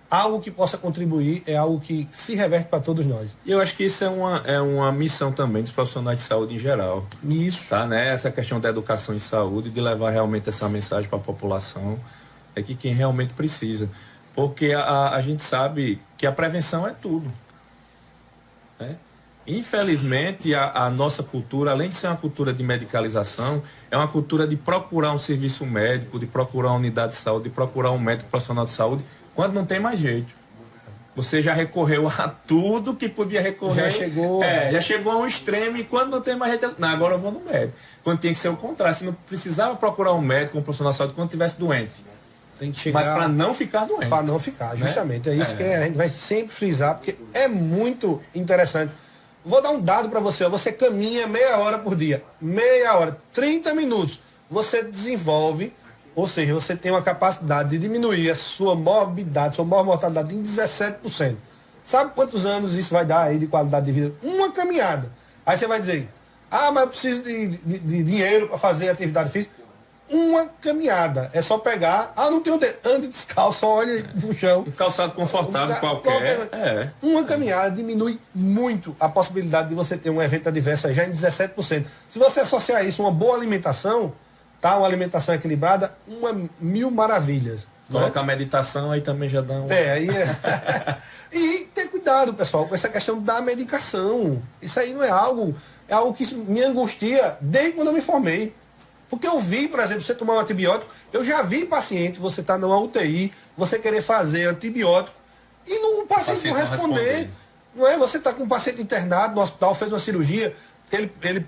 Speaker 1: algo que possa contribuir, é algo que se reverte para todos nós.
Speaker 2: E eu acho que isso é uma missão também dos profissionais de saúde em geral.
Speaker 1: Isso.
Speaker 2: Tá, né? Essa questão da educação em saúde, de levar realmente essa mensagem para a população, é que quem realmente precisa. Porque a gente sabe que a prevenção é tudo. Né? Infelizmente, a nossa cultura, além de ser uma cultura de medicalização, é uma cultura de procurar um serviço médico, de procurar uma unidade de saúde, de procurar um médico profissional de saúde, quando não tem mais jeito. Você já recorreu a tudo que podia recorrer. Já chegou a um extremo, e quando não tem mais jeito, não, agora eu vou no médico. Quando tinha que ser o contrário, você não precisava procurar um médico, um profissional de saúde quando estivesse doente.
Speaker 1: Tem que chegar,
Speaker 2: mas para não ficar doente.
Speaker 1: Para não ficar, justamente. Né? É isso que a gente vai sempre frisar, porque é muito interessante. Vou dar um dado para você. Você caminha meia hora por dia. Meia hora, 30 minutos. Você desenvolve, ou seja, você tem uma capacidade de diminuir a sua morbidade, sua mortalidade em 17%. Sabe quantos anos isso vai dar aí de qualidade de vida? Uma caminhada. Aí você vai dizer, mas eu preciso de dinheiro para fazer atividade física. Uma caminhada. É só pegar. Não tem tempo. Ande descalço, olha no chão.
Speaker 2: Um calçado confortável qualquer.
Speaker 1: Uma caminhada diminui muito a possibilidade de você ter um evento adverso já em 17%. Se você associar isso a uma boa alimentação, tá? Uma alimentação equilibrada, mil maravilhas.
Speaker 2: Colocar a meditação aí também já dá um...
Speaker 1: E ter cuidado, pessoal, com essa questão da medicação. Isso aí não é algo que me angustia desde quando eu me formei. Porque eu vi, por exemplo, você tomar um antibiótico, eu já vi paciente, você está numa UTI, você querer fazer antibiótico e o paciente não responder. Não é? Você está com um paciente internado no hospital, fez uma cirurgia, ele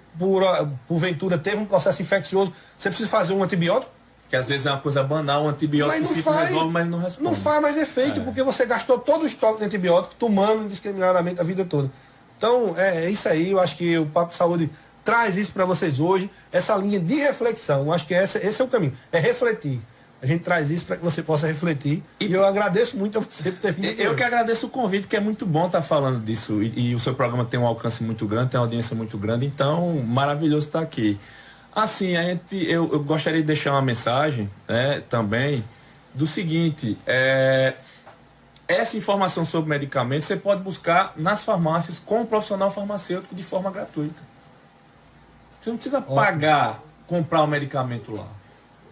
Speaker 1: porventura teve um processo infeccioso, você precisa fazer um antibiótico.
Speaker 2: Que às vezes é uma coisa banal, um antibiótico resolve, mas não responde.
Speaker 1: Não faz mais efeito, porque você gastou todo o estoque de antibiótico tomando indiscriminadamente a vida toda. Então, é isso aí, eu acho que o Papo de Saúde traz isso para vocês hoje, essa linha de reflexão. Eu acho que esse é o caminho, é refletir. A gente traz isso para que você possa refletir. E eu agradeço muito a você por ter vindo.
Speaker 2: Eu que agradeço o convite, que é muito bom estar falando disso. E o seu programa tem um alcance muito grande, tem uma audiência muito grande, então maravilhoso estar aqui. Assim, eu gostaria de deixar uma mensagem, né, também, do seguinte, essa informação sobre medicamentos você pode buscar nas farmácias com o profissional farmacêutico de forma gratuita. Você não precisa pagar, comprar o medicamento lá.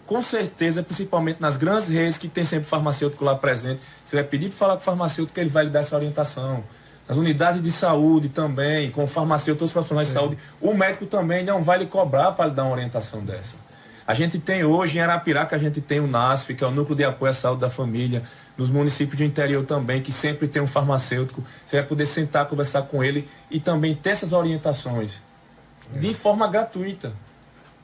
Speaker 2: Com certeza, principalmente nas grandes redes que tem sempre farmacêutico lá presente, você vai pedir para falar com o farmacêutico que ele vai lhe dar essa orientação. As unidades de saúde também, com o farmacêutico, os profissionais de saúde, o médico também não vai lhe cobrar para lhe dar uma orientação dessa. A gente tem hoje, em Arapiraca, a gente tem o NASF, que é o Núcleo de Apoio à Saúde da Família, nos municípios de interior também, que sempre tem um farmacêutico. Você vai poder sentar, conversar com ele e também ter essas orientações de forma gratuita.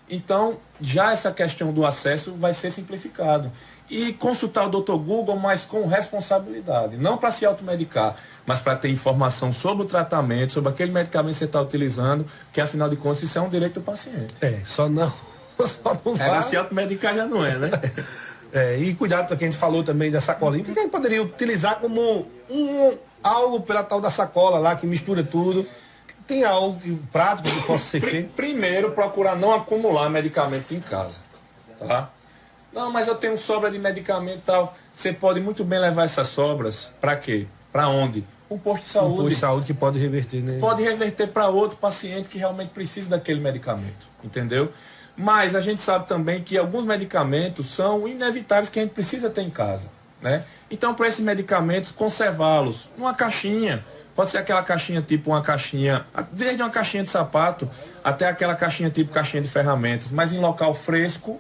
Speaker 2: Então, já essa questão do acesso vai ser simplificado. E consultar o Dr. Google, mas com responsabilidade. Não para se automedicar, mas para ter informação sobre o tratamento, sobre aquele medicamento que você está utilizando, que afinal de contas isso é um direito do paciente.
Speaker 1: Só não
Speaker 2: vai. Se automedicar já não é, né?
Speaker 1: E cuidado com o que a gente falou também da sacolinha, porque a gente poderia utilizar como algo pela tal da sacola lá, que mistura tudo. Tem algo prático que possa ser feito?
Speaker 2: Primeiro, procurar não acumular medicamentos em casa, tá? Não, mas eu tenho sobra de medicamento e tal. Você pode muito bem levar essas sobras para quê? Para onde? Um posto de saúde.
Speaker 1: Um posto de saúde que pode reverter, né?
Speaker 2: Pode reverter para outro paciente que realmente precisa daquele medicamento, entendeu? Mas a gente sabe também que alguns medicamentos são inevitáveis que a gente precisa ter em casa, né? Então, para esses medicamentos, conservá-los numa caixinha. Pode ser aquela caixinha tipo uma caixinha, desde uma caixinha de sapato até aquela caixinha tipo caixinha de ferramentas, mas em local fresco,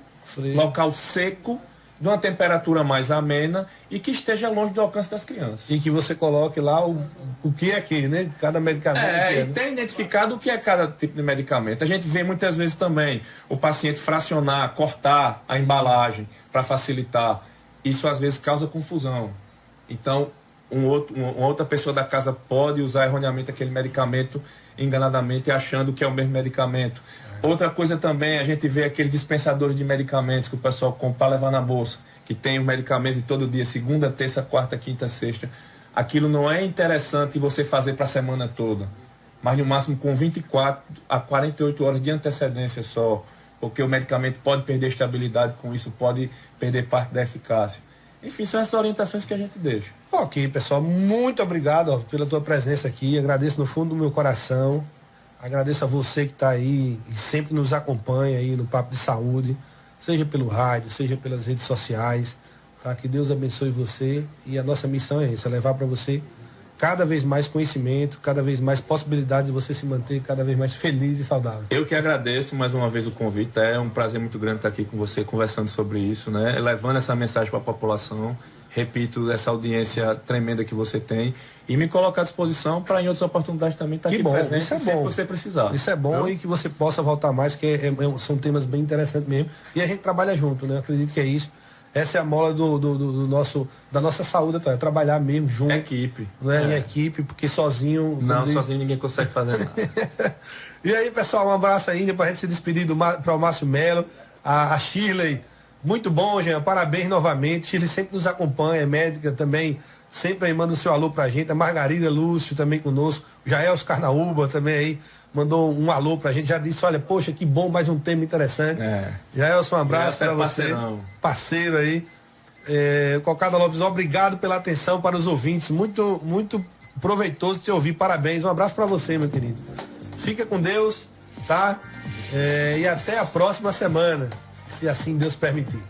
Speaker 2: local seco, de uma temperatura mais amena e que esteja longe do alcance das crianças.
Speaker 1: E que você coloque lá o que é aquele, né? Cada medicamento.
Speaker 2: E tem identificado o que é cada tipo de medicamento. A gente vê muitas vezes também o paciente fracionar, cortar a embalagem para facilitar. Isso às vezes causa confusão. Então, uma outra pessoa da casa pode usar erroneamente aquele medicamento enganadamente achando que é o mesmo medicamento. Outra coisa também, a gente vê aqueles dispensadores de medicamentos que o pessoal compra para levar na bolsa, que tem os medicamentos de todo dia, segunda, terça, quarta, quinta, sexta. Aquilo não é interessante você fazer para a semana toda, mas no máximo com 24 a 48 horas de antecedência só, porque o medicamento pode perder estabilidade, com isso pode perder parte da eficácia. Enfim, são essas orientações que a gente deixa.
Speaker 1: Ok, pessoal, muito obrigado pela tua presença aqui, agradeço no fundo do meu coração, agradeço a você que está aí e sempre nos acompanha aí no Papo de Saúde, seja pelo rádio, seja pelas redes sociais, tá? Que Deus abençoe você e a nossa missão é essa, é levar para você cada vez mais conhecimento, cada vez mais possibilidade de você se manter cada vez mais feliz e saudável.
Speaker 2: Eu que agradeço mais uma vez o convite, é um prazer muito grande estar aqui com você conversando sobre isso, né? Levando essa mensagem para a população, repito, essa audiência tremenda que você tem e me colocar à disposição para em outras oportunidades também estar aqui presente sempre que você precisar.
Speaker 1: Isso é bom, e que você possa voltar mais, que são temas bem interessantes mesmo, e a gente trabalha junto, né? Eu acredito que é isso. Essa é a mola da nossa saúde, é trabalhar mesmo junto.
Speaker 2: Equipe.
Speaker 1: Né? Em equipe, porque sozinho...
Speaker 2: Sozinho ninguém consegue fazer nada.
Speaker 1: E aí, pessoal, um abraço ainda para a gente se despedir para o Márcio Melo, a Shirley. Muito bom, Jean, parabéns novamente. Shirley sempre nos acompanha, é médica também, sempre aí manda o seu alô pra gente. A Margarida Lúcio também conosco, o Jaelso Carnaúba também aí mandou um alô pra gente, já disse, olha, poxa, que bom, mais um tema interessante. Jaelso, um abraço para você, parceiro aí. Cocada Lopes, obrigado pela atenção para os ouvintes, muito, muito proveitoso te ouvir, parabéns, um abraço para você, meu querido. Fica com Deus, tá? E até a próxima semana, se assim Deus permitir.